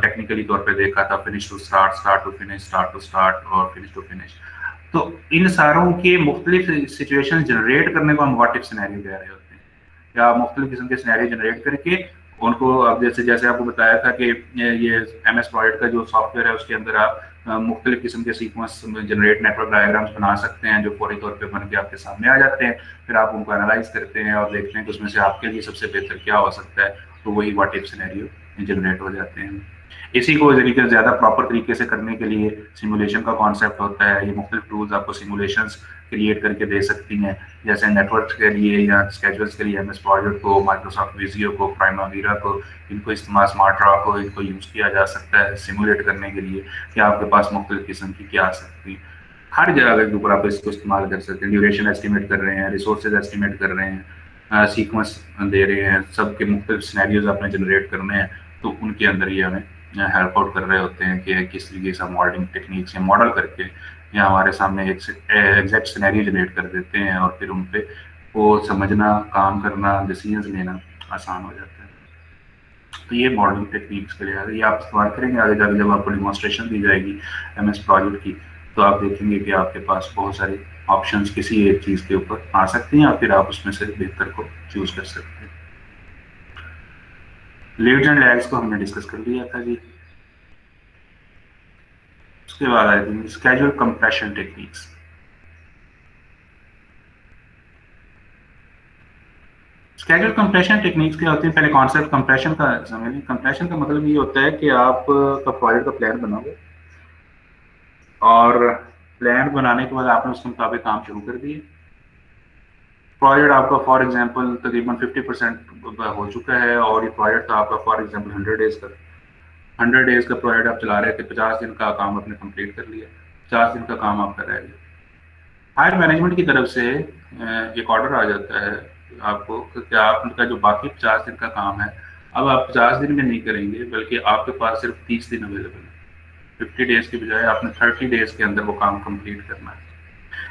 Speaker 1: टेक्निकली तौर पे देखा था, finish to start, start to finish, start to start और फिनिश टू फिनिश। तो इन सारों के मुख्तलिफ सिचुएशन जनरेट करने को हम व्हाट इफ सिनेरियो कह रहे होते हैं। या मुख्तलिफ किस्म के सिनेरियो जनरेट करके उनको, अब जैसे जैसे आपको बताया था कि ये MS प्रोजेक्ट का जो सॉफ्टवेयर है उसके अंदर आप मुख्तलिफ किस्म के सीक्वेंस जनरेट नेटवर्क डायग्राम्स बना सकते हैं जो फौरी तौर पे बन के आपके सामने आ जाते हैं। फिर आप उनको एनालाइज करते हैं और देखते हैं कि उसमें से आपके लिए सबसे बेहतर क्या हो सकता है, तो वही व्हाट इफ सिनेरियो जनरेट हो जाते हैं। इसी को तरीके से ज़्यादा प्रॉपर तरीके से करने के लिए सिमुलेशन का कॉन्सेप्ट होता है। ये मुख्तलिफ टूल्स आपको सिमुलेशंस क्रिएट करके दे सकती हैं, जैसे नेटवर्क के लिए या स्केजुअल्स के लिए MS प्रोजेक्ट को, माइक्रोसॉफ्ट विजियो को, प्राइमावीरा को, इनको इस्तेमाल, स्मार्ट रॉ को, इनको यूज़ किया जा सकता है सिमुलेट करने के लिए कि आपके पास मुख्तलिफ किस्म की क्या आ सकती है। हर जगह के ऊपर आप इसको इस्तेमाल कर सकते हैं। ड्यूरेशन एस्टिमेट कर रहे हैं, रिसोर्सेज एस्टिमेट कर रहे हैं, सीक्वेंस दे रहे हैं, सबके मुख्तलिफ सिनेरियोज आपने जनरेट करने हैं, तो उनके अंदर ये हमें हेल्प आउट कर रहे होते हैं कि किस तरीके से मॉडलिंग टेक्निक से मॉडल करके या हमारे सामने एक एग्जैक्ट सिनेरियो जनरेट कर देते हैं और फिर उन पे वो समझना, काम करना, डिसीजंस लेना आसान हो जाता है। तो ये मॉडलिंग टेक्निक्स के लिए ये आप इस्तेमाल करेंगे आगे जाके, जब आपको डिमॉन्स्ट्रेशन दी जाएगी MS प्रोजेक्ट की, तो आप देखेंगे कि आपके पास बहुत सारे ऑप्शंस किसी एक चीज़ के ऊपर आ सकती हैं और फिर आप उसमें से बेहतर को चूज कर सकते हैं। लीड्स एंड लैग्स को हमने डिस्कस कर लिया था जी। उसके बाद I think schedule compression techniques. Schedule compression techniques क्या होती है, पहले कॉन्सेप्ट कंप्रेशन का समझ लें। कंप्रेशन का मतलब ये होता है कि आप का प्रोजेक्ट का प्लान बनाओगे और प्लान बनाने के बाद आपने उसके मुताबिक काम शुरू कर दिए। प्रोजेक्ट आपका फॉर एग्जांपल तकरीबन 50% हो चुका है और ये प्रोजेक्ट था आपका फॉर एग्जांपल 100 डेज का। 100 डेज का प्रोजेक्ट आप चला रहे थे, 50 दिन का काम आपने कंप्लीट कर लिया, 50 दिन का काम आपका रह गया। हायर मैनेजमेंट की तरफ से एक ऑर्डर आ जाता है आपको कि आपका जो बाकी 50 दिन का काम है, अब आप 50 दिन में नहीं करेंगे, बल्कि आपके पास सिर्फ 30 दिन अवेलेबल है। 50 डेज के बजाय आपने 30 डेज के अंदर वो काम कंप्लीट करना है।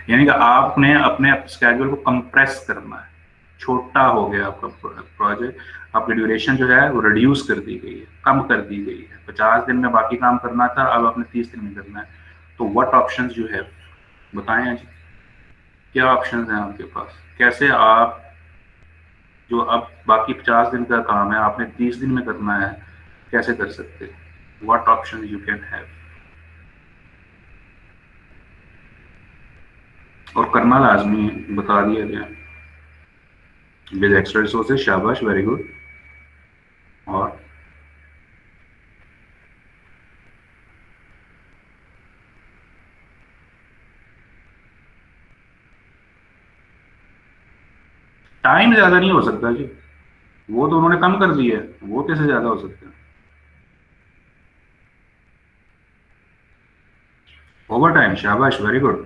Speaker 1: यानी कि आपने अपने स्केड्यूल को कंप्रेस करना है। छोटा हो गया आपका प्रोजेक्ट, आपकी ड्यूरेशन जो है वो रिड्यूस कर दी गई है, कम कर दी गई है। 50 दिन में बाकी काम करना था, अब आपने 30 दिन में करना है। तो व्हाट ऑप्शंस जो है बताएं जी, क्या ऑप्शंस हैं आपके पास, कैसे आप जो अब बाकी 50 दिन का काम है आपने 30 दिन में करना है, कैसे कर सकते हैं? What option you can have, और करना लाजमी बता दिया गया विद एक्स्ट्रा रिसोर्सेज। शाबाश, वेरी गुड। और टाइम ज्यादा नहीं हो सकता जी, वो तो उन्होंने कम कर दिया है, वो कैसे ज्यादा हो सकता है? ओवर टाइम, शाबाश, वेरी गुड।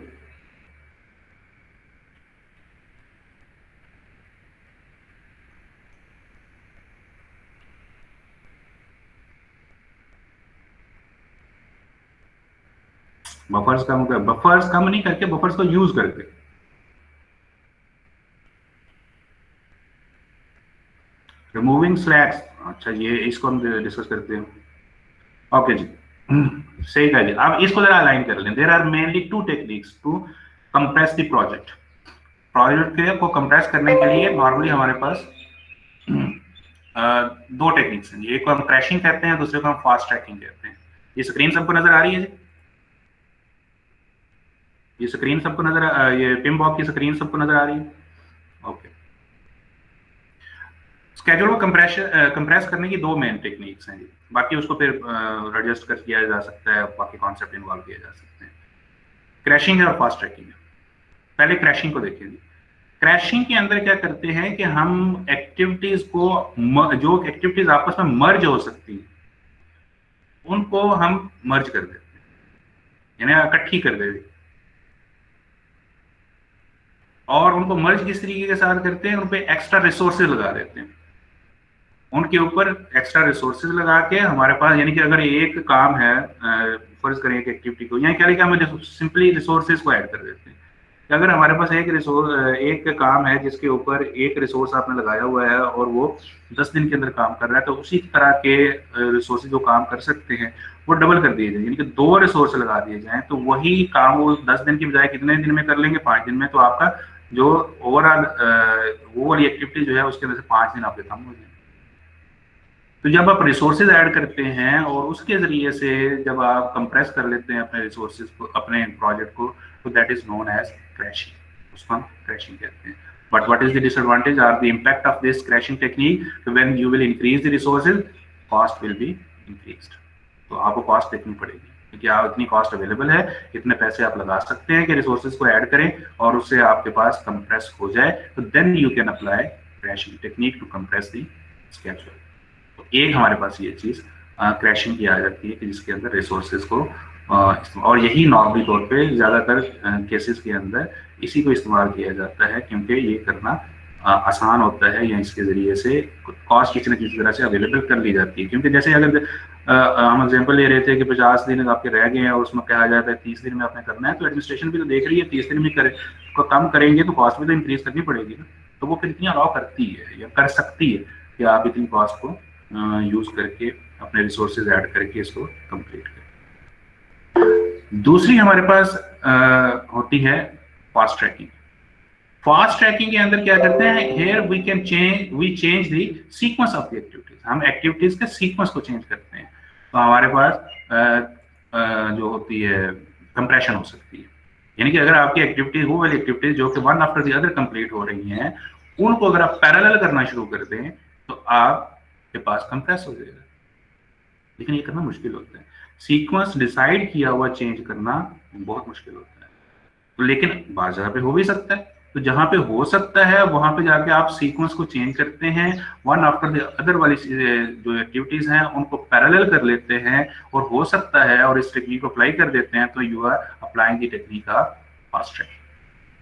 Speaker 1: बफर्स कम नहीं करके, बफर्स को यूज करके। रिमूविंग स्लैक्स, अच्छा ये इसको हम डिस्कस करते हैं। ओके जी, सही कहा जी। अब इसको जरा अलाइन कर लें। There are mainly two techniques to compress the project. Project को कंप्रेस करने के लिए नॉर्मली हमारे पास दो टेक्निक्स हैं। एक को हम क्रैशिंग कहते हैं, दूसरे को हम फास्ट ट्रैकिंग कहते हैं। ये स्क्रीन सबको नजर आ रही है जी? ये स्क्रीन सबको नजर ये पिमबॉक की स्क्रीन सबको नजर आ रही है? ओके। स्केड्यूल को कंप्रेस करने की दो मेन टेक्निक्स हैं जी। बाकी उसको फिर एडजस्ट कर किया जा सकता है, बाकी कॉन्सेप्ट इन्वॉल्व किया जा सकते हैं। क्रैशिंग है और फास्ट ट्रैकिंग है। पहले क्रैशिंग को देखिए जी। क्रैशिंग के अंदर क्या करते हैं कि हम एक्टिविटीज को, जो एक्टिविटीज आपस में मर्ज हो सकती हैं उनको हम मर्ज कर देते हैं, यानी इकट्ठी कर देते हैं। और उनको मर्ज किस तरीके के साथ करते हैं, उन पे एक्स्ट्रा रिसोर्सेज लगा देते हैं। उनके ऊपर एक्स्ट्रा रिसोर्सेज लगा के हमारे पास, यानी कि अगर एक काम है, फर्ज करें एक एक्टिविटी को, या क्या हम सिंपली रिसोर्सेज को ऐड कर देते हैं कि अगर हमारे पास एक काम है जिसके ऊपर एक रिसोर्स आपने लगाया हुआ है और वो 10 दिन के अंदर काम कर रहा है, तो उसी तरह के रिसोर्सेज जो काम कर सकते हैं वो डबल कर दिए जाए, यानी कि 2 रिसोर्स लगा दिए जाएं, तो वही काम वो 10 दिन की बजाय कितने दिन में कर लेंगे, 5 दिन में। तो आपका जो ओवरऑल वो वाली एक्टिविटी जो है उसके अंदर से 5 दिन आपके कम हो जाए। तो जब आप रिसोर्सेज ऐड करते हैं और उसके जरिए से जब आप कंप्रेस कर लेते हैं अपने रिसोर्सेज को, अपने प्रोजेक्ट को, तो that is known as crashing. उसको हम क्रैशिंग कहते हैं। But what is the disadvantage और the impact of this crashing technique? When you will increase the resources, cost will be increased. तो आपको कॉस्ट देखनी पड़ेगी क्योंकि आप इतनी कॉस्ट अवेलेबल है, इतने पैसे आप लगा सकते हैं कि रिसोर्सेज को ऐड करें और उससे आपके पास कंप्रेस हो जाए। तो then you can apply crashing technique to compress the schedule. तो एक हमारे पास ये चीज क्रैशिंग की आ जाती है कि जिसके अंदर रिसोर्सेज को और यही नॉर्मली तौर पे ज्यादातर केसेस के अंदर इसी को इस्तेमाल किया जाता है क्योंकि ये करना आसान होता है, या इसके जरिए से कॉस्ट किसी न किसी तरह से अवेलेबल कर ली जाती है। क्योंकि जैसे अगर हम एग्जांपल ले रहे थे कि 50 दिन आपके रह गए हैं और उसमें कहा जाता है 30 दिन में आपने करना है, तो एडमिनिस्ट्रेशन भी तो देख रही है 30 दिन में कम करेंगे तो कॉस्ट भी तो इंक्रीज करनी पड़ेगी ना। तो वो फिर इतनी अलाउ करती है या कर सकती है कि आप इतनी कॉस्ट को यूज करके अपने रिसोर्सेज ऐड करके इसको कंप्लीट करें। दूसरी हमारे पास होती है फास्ट ट्रैकिंग। फास्ट ट्रैकिंग के अंदर क्या करते हैं, here we change the sequence of the activities. हम एक्टिविटीज के सीक्वेंस को चेंज करते हैं। तो हमारे पास जो होती है कंप्रेशन हो सकती है, यानी कि अगर आपकी एक्टिविटी वो वाली एक्टिविटीज जो कि one after the other complete हो रही हैं, उनको अगर आप पैरेलल करना शुरू कर दें तो आपके पास कंप्रेस हो जाएगा। लेकिन ये करना मुश्किल होता है। सीक्वेंस डिसाइड किया हुआ चेंज करना बहुत मुश्किल होता है। तो लेकिन बाज़ जगह पे हो भी सकता है। तो जहां पे हो सकता है वहां पे जाके आप सीक्वेंस को चेंज करते हैं, वन आफ्टर द अदर वाली जो एक्टिविटीज हैं उनको पैरेलल कर लेते हैं, और हो सकता है और इस टेक्निक को अप्लाई कर देते हैं, तो you are applying the technique of fast tracking.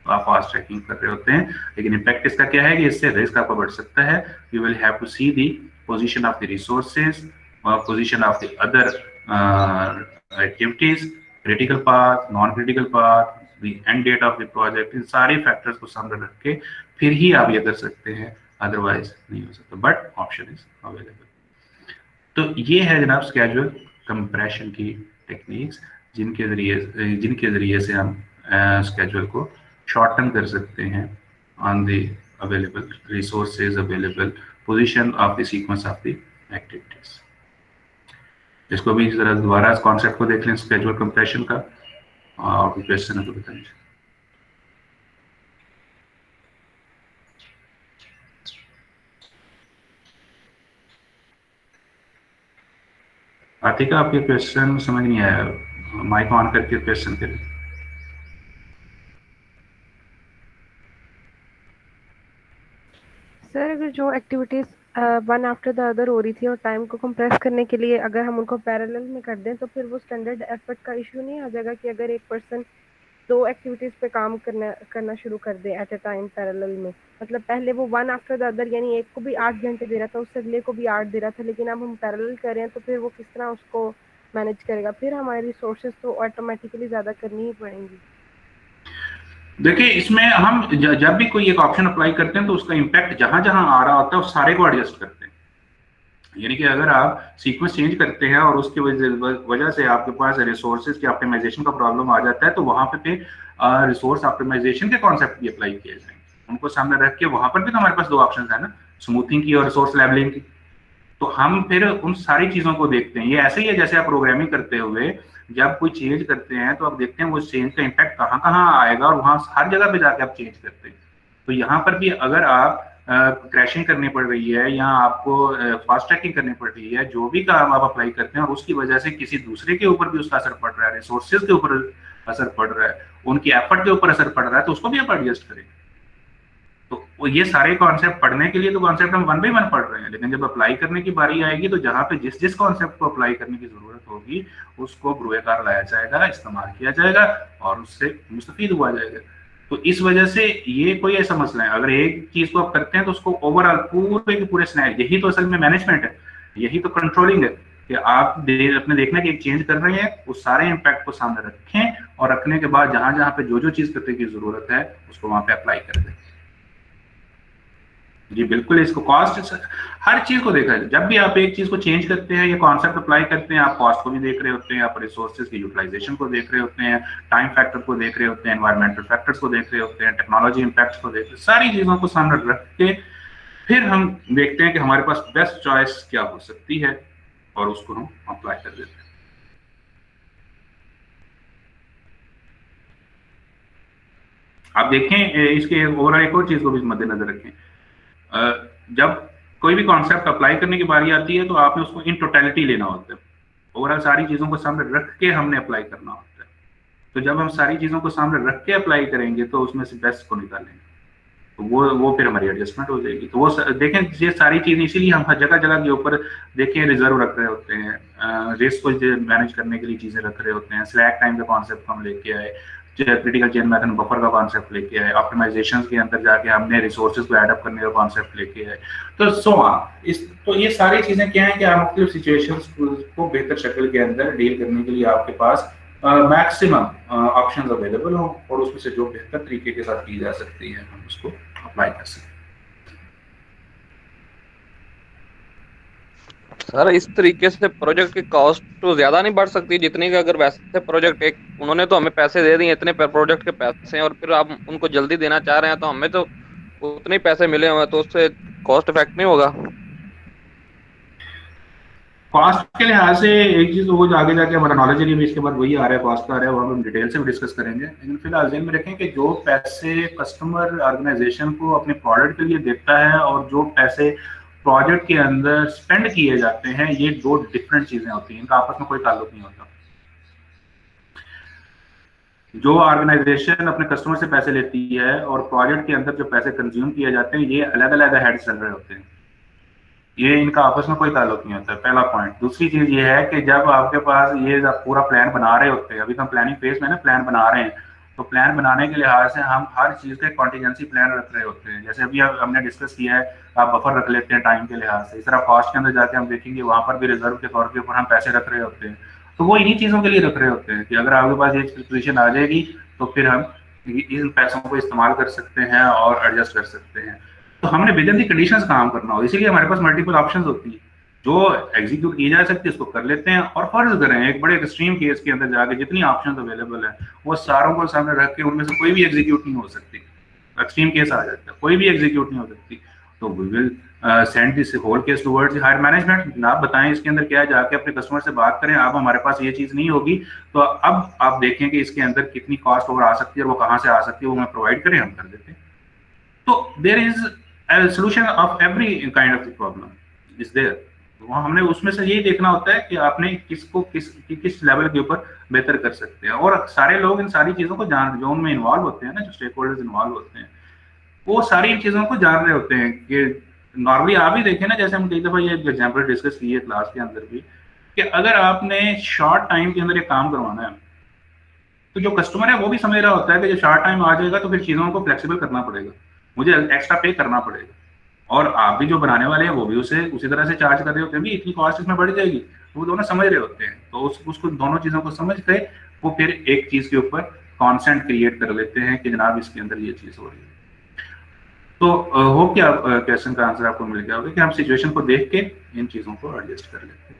Speaker 1: तो आप फास्ट ट्रैकिंग कर रहे होते हैं, लेकिन इम्पैक्ट इसका क्या है कि इससे रिस्क आपका बढ़ सकता है। You will have to see the position of the resources, position of the other activities, critical path, non critical path, the end date of the project. इन सारे फैक्टर्स को सामने रख के फिर ही आप ये कर सकते हैं, अदरवाइज नहीं हो सकता। But option is available. तो ये है जनाब स्केड्यूल कंप्रेशन की टेक्निक्स, जिनके जरिए से हम स्केड्यूल को शॉर्टन कर सकते हैं on the available resources, available position of the sequence of the activities. इसको भी जरा दोबारा इस कॉन्सेप्ट को देख लें स्केड्यूल कंप्रेशन का, और कोई क्वेश्चन है तो बताइए। आतिका, आपके क्वेश्चन समझ नहीं आया, माइक ऑन करके क्वेश्चन करें।
Speaker 2: सर, अगर जो activities one after the other हो रही थी और टाइम को कंप्रेस करने के लिए अगर हम उनको पैरेलल में कर दें, तो फिर वो स्टैंडर्ड एफर्ट का इशू नहीं आ जाएगा कि अगर एक पर्सन 2 एक्टिविटीज पे काम करना शुरू कर दे एट अ टाइम पैरेलल में। मतलब पहले वो वन आफ्टर द अदर, यानी एक को भी 8 घंटे दे रहा था, उससे अगले को भी 8 दे रहा था, लेकिन अब हम पैरेलल कर रहे हैं तो फिर वो किस तरह उसको मैनेज करेगा? फिर हमारे रिसोर्सेज तो ऑटोमेटिकली ज़्यादा करनी ही पड़ेंगी।
Speaker 1: देखिए, इसमें हम जब भी कोई एक ऑप्शन अप्लाई करते हैं तो उसका इम्पैक्ट जहां जहां आ रहा होता है उस सारे को एडजस्ट करते हैं। यानी कि अगर आप सीक्वेंस चेंज करते हैं और उसकी वजह से आपके पास रिसोर्सेज की ऑप्टिमाइजेशन का प्रॉब्लम आ जाता है, तो वहां पे रिसोर्स ऑप्टिमाइजेशन के कॉन्सेप्ट भी अप्लाई किए जाएंगे। उनको सामने रख के वहां पर भी तो हमारे पास दो ऑप्शन है ना, स्मूथिंग की और रिसोर्स लेवलिंग की। तो हम फिर उन सारी चीजों को देखते हैं। ये ऐसे ही है जैसे आप प्रोग्रामिंग करते हुए जब कोई चेंज करते हैं तो आप देखते हैं वो चेंज का इम्पैक्ट कहाँ कहाँ आएगा, और वहां हर जगह पे जाके आप चेंज करते हैं। तो यहाँ पर भी अगर आप क्रैशिंग करनी पड़ रही है या आपको फास्ट ट्रैकिंग करनी पड़ रही है, जो भी काम आप अप्लाई करते हैं और उसकी वजह से किसी दूसरे के ऊपर भी उसका असर पड़ रहा है, रिसोर्सेज के ऊपर असर पड़ रहा है, उनकी एफर्ट के ऊपर असर पड़ रहा है, तो उसको भी आप एडजस्ट करें। तो ये सारे कॉन्सेप्ट पढ़ने के लिए तो कॉन्सेप्ट हम वन बाई वन पढ़ रहे हैं, लेकिन जब अप्लाई करने की बारी आएगी तो जहां पे जिस जिस कॉन्सेप्ट को अप्लाई करने की जरूरत होगी उसको बुरुएकार लाया जाएगा, इस्तेमाल किया जाएगा और उससे मुस्तफीद हुआ जाएगा। तो इस वजह से ये कोई ऐसा मसला है, अगर एक चीज को आप करते हैं तो उसको ओवरऑल पूरे के पूरे स्नैप, यही तो असल में मैनेजमेंट है, यही तो कंट्रोलिंग है कि आप अपने देखना कि एक चेंज कर रहे हैं, उस सारे इम्पैक्ट को सामने रखें और रखने के बाद जहां जहां पे जो जो चीज करने की जरूरत है उसको वहां पे अप्लाई कर दें। जी बिल्कुल, इसको कॉस्ट हर चीज को देखा है। जब भी आप एक चीज को चेंज करते हैं या कॉन्सेप्ट अप्लाई करते हैं, आप कॉस्ट को भी देख रहे होते हैं, आप रिसोर्सेज की यूटिलाइजेशन को देख रहे होते हैं, टाइम फैक्टर को देख रहे होते हैं, एनवायरमेंटल फैक्टर्स को देख रहे होते हैं, टेक्नोलॉजी इम्पैक्ट्स को देख रहे हैं, सारी चीजों को सामने रख के फिर हम देखते हैं कि हमारे पास बेस्ट चॉइस क्या हो सकती है और उसको हम अप्लाई कर देते हैं। आप देखें इसके ओवरऑल एक और चीज को भी मद्देनजर रखें, जब कोई भी कॉन्सेप्ट अप्लाई करने की बारी आती है तो आपने उसको इन टोटलिटी लेना होता है, ओवरऑल सारी चीजों को सामने रख के हमने अप्लाई करना होता है। तो जब हम सारी चीजों को सामने रख के अप्लाई करेंगे तो उसमें से बेस्ट को निकालेंगे, तो वो फिर हमारी एडजस्टमेंट हो जाएगी। तो वो देखें ये सारी चीजें, इसीलिए हम हर जगह जगह के ऊपर देखें रिजर्व रख रहे होते हैं, रिस्क को मैनेज करने के लिए चीजें रख रहे होते हैं, स्लैक टाइम का कॉन्सेप्ट हम लेके आए, क्रिटिकल चेन मैथड बफर का कॉन्सेप्ट लेके आए, ऑप्टिमाइजेशन के अंदर जाके हमने रिसोर्सेज को एड अप करने का कॉन्सेप्ट लेके आए। तो तो ये सारी चीजें क्या है कि आप मुख्तलिफ सिचुएशंस को बेहतर शक्ल के अंदर डील करने के लिए आपके पास मैक्सिमम ऑप्शंस अवेलेबल हो और उसमें से जो बेहतर तरीके के साथ की जा सकती है हम उसको अप्लाई कर सकते हैं।
Speaker 3: सर इस तरीके से प्रोजेक्ट की कॉस्ट तो ज्यादा नहीं बढ़ सकती जितनी कि अगर वैसे प्रोजेक्ट एक उन्होंने तो हमें पैसे दे दिए इतने प्रोजेक्ट के पैसे हैं और फिर आप उनको जल्दी देना चाह रहे हैं तो हमें तो उतने ही पैसे मिले हुए तो उससे कॉस्ट इफेक्ट नहीं होगा।
Speaker 1: कॉस्ट के लिहाज से एक चीज वो आगे जाके हमारा नॉलेज एरिया में इसके बाद वही आ रहा है, कॉस्ट का आ रहा है, वो हम डिटेल से भी डिस्कस करेंगे। लेकिन फिलहाल ध्यान में रखें कि जो पैसे कस्टमर ऑर्गेनाइजेशन को अपने प्रोडक्ट के लिए देता है और जो पैसे प्रोजेक्ट के अंदर स्पेंड किए जाते हैं, ये दो डिफरेंट चीजें होती हैं, इनका आपस में कोई ताल्लुक नहीं होता। जो ऑर्गेनाइजेशन अपने कस्टमर से पैसे लेती है और प्रोजेक्ट के अंदर जो पैसे कंज्यूम किए जाते हैं, ये अलग अलग हेड चल रहे होते हैं, ये इनका आपस में कोई ताल्लुक नहीं होता है, पहला पॉइंट। दूसरी चीज ये है कि जब आपके पास ये पूरा प्लान बना रहे होते हैं, अभी तो हम प्लानिंग फेज में ना प्लान बना रहे हैं, तो प्लान बनाने के लिहाज से हम हर चीज का कॉन्टीजेंसी प्लान रख रहे होते हैं। जैसे अभी हमने डिस्कस किया है, आप बफर रख लेते हैं टाइम के लिहाज से, इस तरह कॉस्ट के अंदर जाके हम देखेंगे वहां पर भी रिजर्व के तौर के ऊपर हम पैसे रख रहे होते हैं। तो वो इन्हीं चीजों के लिए रख रहे होते हैं कि अगर आपके पास एक सिचुएशन आ जाएगी तो फिर हम इन पैसों को इस्तेमाल कर सकते हैं और एडजस्ट कर सकते हैं। तो हमने विद इन दी कंडीशंस काम करना हो, इसीलिए हमारे पास मल्टीपल ऑप्शंस होती है जो एग्जीक्यूट की जा सकती है, उसको कर लेते हैं। और फर्ज करें एक बड़े एक्सट्रीम केस के अंदर जाके जितनी ऑप्शंस अवेलेबल है वो सारों को सामने रख के उनमें से कोई भी एग्जीक्यूट नहीं हो सकती, एक्सट्रीम केस आ जाता है, कोई भी एग्जीक्यूट नहीं हो सकती, तो we will send this whole case towards higher management. आप बताएं इसके अंदर क्या है, जाके अपने कस्टमर से बात करें, अब हमारे पास ये चीज नहीं होगी तो अब आप देखें कि इसके अंदर कितनी कॉस्ट ओवर आ सकती है और वो कहाँ से आ सकती है, वो हमें प्रोवाइड करें, हम कर देते हैं। तो there is solution of every kind of problem is there. वहाँ हमने उसमें से यही देखना होता है कि आपने किसको किस लेवल के ऊपर बेहतर कर सकते हैं। और सारे लोग इन सारी चीजों को जान, जो उनमें इन्वॉल्व होते हैं ना, जो स्टेक होल्डर्स इन्वॉल्व होते हैं, वो सारी चीजों को जान रहे होते हैं। कि नॉर्मली आप ही देखें ना, जैसे हम कई दफा ये एग्जाम्पल डिस्कस किए क्लास के अंदर भी, कि अगर आपने शॉर्ट टाइम के अंदर ये काम करवाना है तो जो कस्टमर है वो भी समझ रहा होता है कि जो शॉर्ट टाइम आ जाएगा तो फिर चीजों को फ्लेक्सिबल करना पड़ेगा, मुझे एक्स्ट्रा पे करना पड़ेगा। और आप भी जो बनाने वाले हैं वो भी उसे उसी तरह से चार्ज कर रहे होते हैं, भी इतनी कॉस्ट इसमें बढ़ जाएगी, तो वो दोनों समझ रहे होते हैं। तो उसको दोनों चीजों को समझ के वो फिर एक चीज के ऊपर कॉन्सेंट क्रिएट कर लेते हैं कि जनाब इसके अंदर ये चीज हो रही है। तो होप कि आप क्वेश्चन का आंसर आपको मिल गया होगा कि हम सिचुएशन को देख के इन चीज़ों को एडजस्ट कर लेते हैं।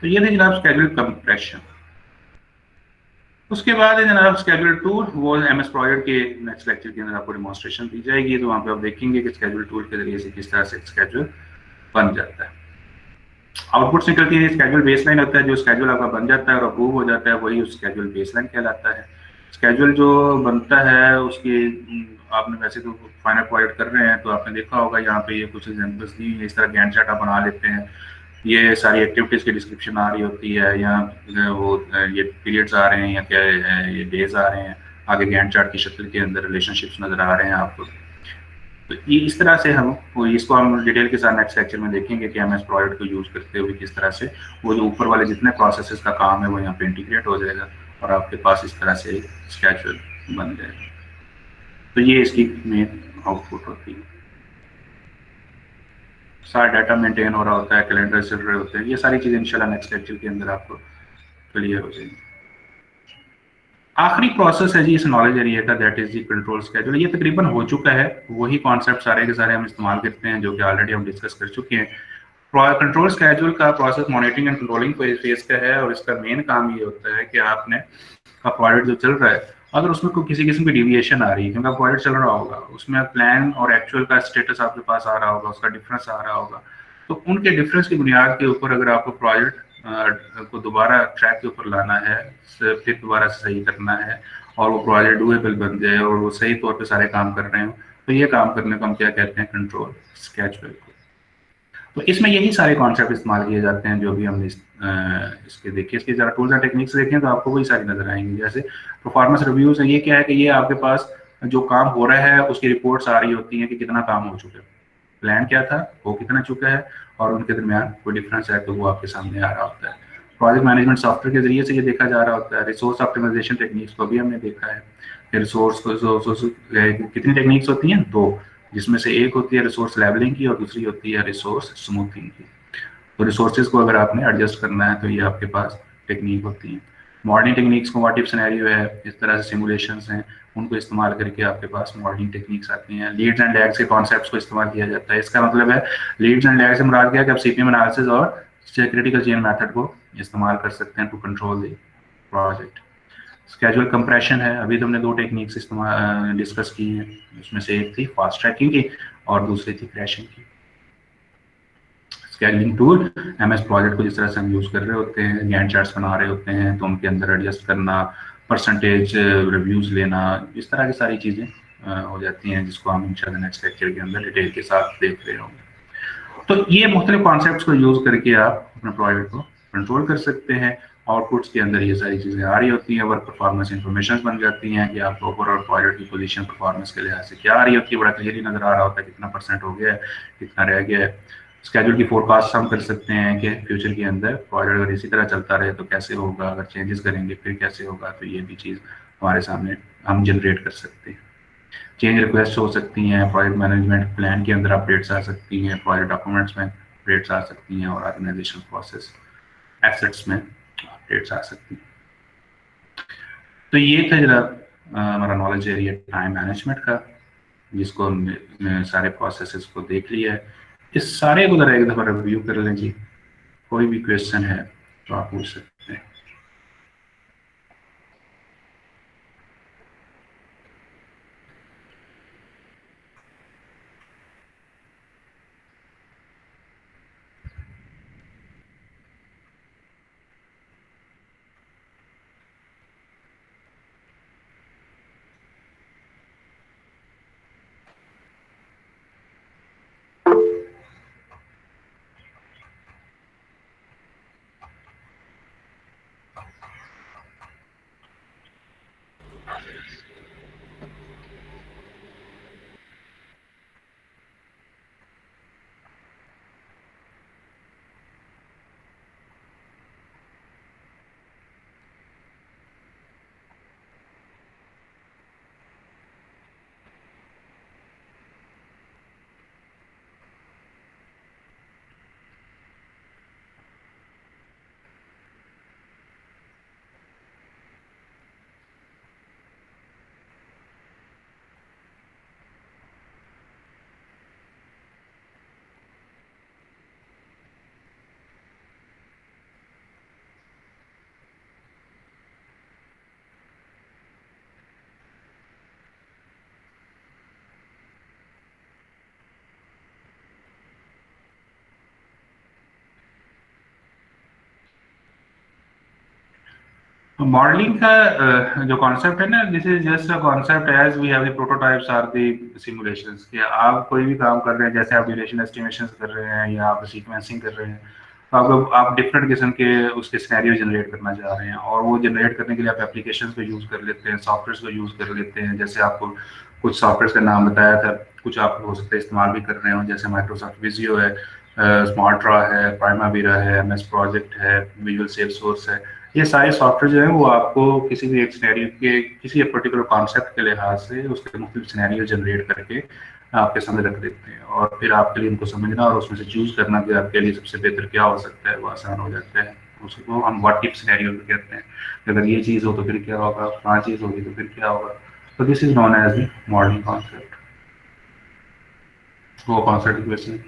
Speaker 1: तो ये थी जनाब स्केड्यूल कंप्रेशन। उसके बाद है जनाब स्केड्यूल टूल, वो एमएस प्रोजेक्ट के नेक्स्ट लेक्चर के अंदर आपको डेमोन्स्ट्रेशन दी जाएगी, तो वहाँ पे आप देखेंगे कि स्केड्यूल टूल के जरिए से किस तरह से स्केड्यूल बन जाता है। आउटपुट निकलती है, स्केड्यूल बेसलाइन होता है, जो स्केड्यूल आपका बन जाता है और अप्रूव हो जाता है वही उस स्केड्यूल बेसलाइन कहलाता है। स्केड्यूल जो बनता है उसकी आपने वैसे तो फाइनल प्रोजेक्ट कर रहे हैं तो आपने देखा होगा यहाँ पे ये कुछ एग्जाम्पल्स दी है, इस तरह गैंट चार्ट आप बना लेते हैं, ये सारी एक्टिविटीज की डिस्क्रिप्शन आ रही होती है, या वो ये पीरियड्स आ रहे हैं या क्या ये डेज आ रहे हैं, आगे गैंट चार्ट की शक्ल के अंदर रिलेशनशिप्स नजर आ रहे हैं आपको। तो ये इस तरह से हम इसको हम डिटेल के साथ नेक्स्ट लेक्चर में देखेंगे कि एमएस प्रोजेक्ट को यूज करते हुए किस तरह से वो जो ऊपर वाले जितने प्रोसेसेस का काम है वो यहाँ पे इंटीग्रेट हो जाएगा और आपके पास इस तरह से स्केड्यूल बन जाएगा। तो ये इसकी मेन आउटपुट होती है। सारा डाटा मेंटेन हो रहा होता है, कैलेंडर चल रहे होते हैं, ये सारी चीज़ें इंशाल्लाह नेक्स्ट लेक्चर के अंदर आपको क्लियर हो जाएगी। आखिरी प्रोसेस है जी इस नॉलेज एरिया का, that is the control schedule. ये तकरीबन हो चुका है, वही कॉन्सेप्ट सारे के सारे हम इस्तेमाल करते हैं जो कि ऑलरेडी हम डिस्कस कर चुके हैं। कंट्रोल स्केड्यूल का process monitoring and controlling phase का है और इसका मेन काम ये होता है कि आपने का प्रोजेक्ट जो चल रहा है अगर उसमें कोई किसी किस्म की डिविएशन आ रही है, क्योंकि प्रोजेक्ट चल रहा होगा उसमें प्लान और एक्चुअल का स्टेटस आपके पास आ रहा होगा, उसका डिफरेंस आ रहा होगा, तो उनके डिफरेंस की बुनियाद के ऊपर अगर आपको प्रोजेक्ट को दोबारा ट्रैक के ऊपर लाना है, फिर दोबारा सही करना है और वो प्रोजेक्ट डुएबल बन जाए और वो सही तौर पे सारे काम कर रहे हो, तो ये काम करने को हम क्या कहते हैं, कंट्रोल स्केड्यूल को। तो इसमें यही सारे कॉन्सेप्ट इस्तेमाल किए जाते हैं जो भी हमने इसके देखे। इसके जरा टूल्स एंड टेक्निक्स देखें तो आपको वही सारी नजर आएंगी। जैसे परफॉर्मेंस रिव्यूज है, ये क्या है कि ये आपके पास जो काम हो रहा है उसकी रिपोर्ट्स आ रही होती हैं कि कितना काम हो चुका है, प्लान क्या था, वो कितना चुका है और उनके दरमियान कोई डिफरेंस है तो वो आपके सामने आ रहा होता है। प्रोजेक्ट मैनेजमेंट सॉफ्टवेयर के जरिए से ये देखा जा रहा होता है। रिसोर्स ऑप्टिमाइजेशन टेक्निक्स को भी हमने देखा है। रिसोर्स कितनी टेक्निक्स होती हैं, दो, जिसमें से एक होती है रिसोर्स लेवलिंग की और दूसरी होती है रिसोर्स स्मूथिंग की। तो रिसोर्सेज को अगर आपने एडजस्ट करना है तो ये आपके पास टेक्निक होती है। मॉडलिंग टेक्निक्स को व्हाट इफ सिनेरियो है, इस तरह से सिमुलेशंस हैं, उनको इस्तेमाल करके आपके पास मॉडलिंग टेक्निक्स आती हैं। लीड्स एंड लैग्स के कॉन्सेप्ट्स को इस्तेमाल किया जाता है। इसका मतलब है लीड्स एंड लैग्स से मुराद क्या है कि आप सीपीएम एनालिसिस और क्रिटिकल चेन मेथड को इस्तेमाल कर सकते हैं to control the project. Schedule compression है, अभी तो हमने दो टेक्निक्स इस्तेमाल डिस्कस की हैं, उसमें से एक थी फास्ट ट्रैकिंग की और दूसरी थी क्रैशिंग की। स्केड्यूलिंग टूल एमएस प्रोजेक्ट को जिस तरह से हम यूज कर रहे होते हैं, गैंट चार्ट्स बना रहे होते हैं तो उनके अंदर एडजस्ट करना, परसेंटेज रिव्यूज लेना, इस तरह की सारी चीजें हो जाती हैं जिसको हम इंशाल्लाह नेक्स्ट लेक्चर के अंदर डिटेल के साथ देख रहे होंगे। तो ये मुख्तलिफ कॉन्सेप्ट्स को यूज करके आप अपने प्रोजेक्ट को कंट्रोल कर सकते हैं। आउटपुट्स के अंदर ये सारी चीजें आ रही होती हैं, वर्क परफॉर्मेंस इंफॉर्मेशन बन जाती हैं कि आपको ओवरऑल प्रोजेक्ट की पोजीशन परफॉर्मेंस के लिहाज से क्या आ रही होती है, बड़ा क्लियरली नजर आ रहा होता है कितना परसेंट हो गया है, कितना रह गया है। स्केड्यूल की फोरकास्ट हम कर सकते हैं कि फ्यूचर के अंदर प्रोजेक्ट अगर इसी तरह चलता रहे तो कैसे होगा, अगर चेंजेस करेंगे फिर कैसे होगा, तो ये भी चीज़ हमारे सामने हम जनरेट कर सकते हैं। चेंज रिक्वेस्ट हो सकती हैं, प्रोजेक्ट मैनेजमेंट प्लान के अंदर अपडेट्स आ सकती हैं, प्रोजेक्ट डॉक्यूमेंट्स में अपडेट्स आ सकती हैं और ऑर्गेनाइजेशन प्रोसेस एसेट्स में अपडेट्स आ सकती हैं। तो ये था जरा हमारा नॉलेज एरिया टाइम मैनेजमेंट का, जिसको हमने सारे प्रोसेसेस को देख लिया है। इस सारे को जरा एक दफ़ा रिव्यू कर लें जी। कोई भी क्वेश्चन है तो आप पूछ सकते हैं। मॉडलिंग का जो कॉन्सेप्ट है ना, this is just a concept as we have the prototypes are the simulations, कि आप कोई भी काम कर रहे हैं, जैसे आप ड्यूरेशन एस्टिमेशन कर रहे हैं या आप सीक्वेंसिंग कर रहे हैं, तो आप डिफरेंट किस्म के उसके सिनेरियो जनरेट करना चाह रहे हैं, और वो जनरेट करने के लिए आप एप्लीकेशन को यूज़ कर लेते हैं, सॉफ्टवेयर को यूज़ कर लेते हैं। जैसे आपको कुछ सॉफ्टवेयर का नाम बताया था, कुछ आप हो सकता है इस्तेमाल भी कर रहे हो, जैसे माइक्रोसॉफ्ट विजियो है, स्मार्ट्रा है, प्राइमावीरा है, एमएस प्रोजेक्ट है, विजुअल सेल सोर्स है। ये सारे सॉफ्टवेयर जो है वो आपको किसी भी एक सिनेरियो के, किसी एक पर्टिकुलर कॉन्सेप्ट के लिहाज से उसके मुख्तलिफ सिनेरियो जनरेट करके आपके सामने रख देते हैं, और फिर आपके लिए उनको समझना और उसमें से चूज करना कि आपके लिए सबसे बेहतर क्या हो सकता है, वो आसान हो जाता है। उसको हम व्हाट इफ सिनेरियो कहते हैं, अगर ये चीज़ हो तो फिर क्या होगा, हाँ चीज़ होगी तो फिर क्या होगा। तो this is known as the modelling concept, वो कॉन्सेप्ट वैसे।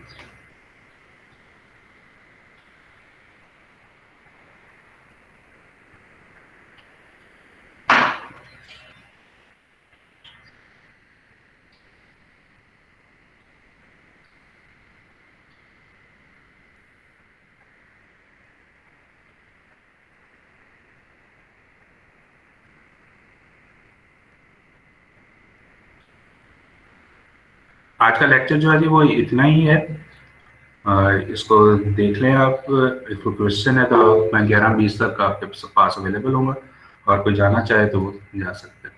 Speaker 1: आज का लेक्चर जो है जी वो इतना ही है। इसको देख लें आप, इसको क्वेश्चन है तो मैं 11:20 तक आपके पास अवेलेबल हूँगा, और कोई जाना चाहे तो वो जा सकते हैं।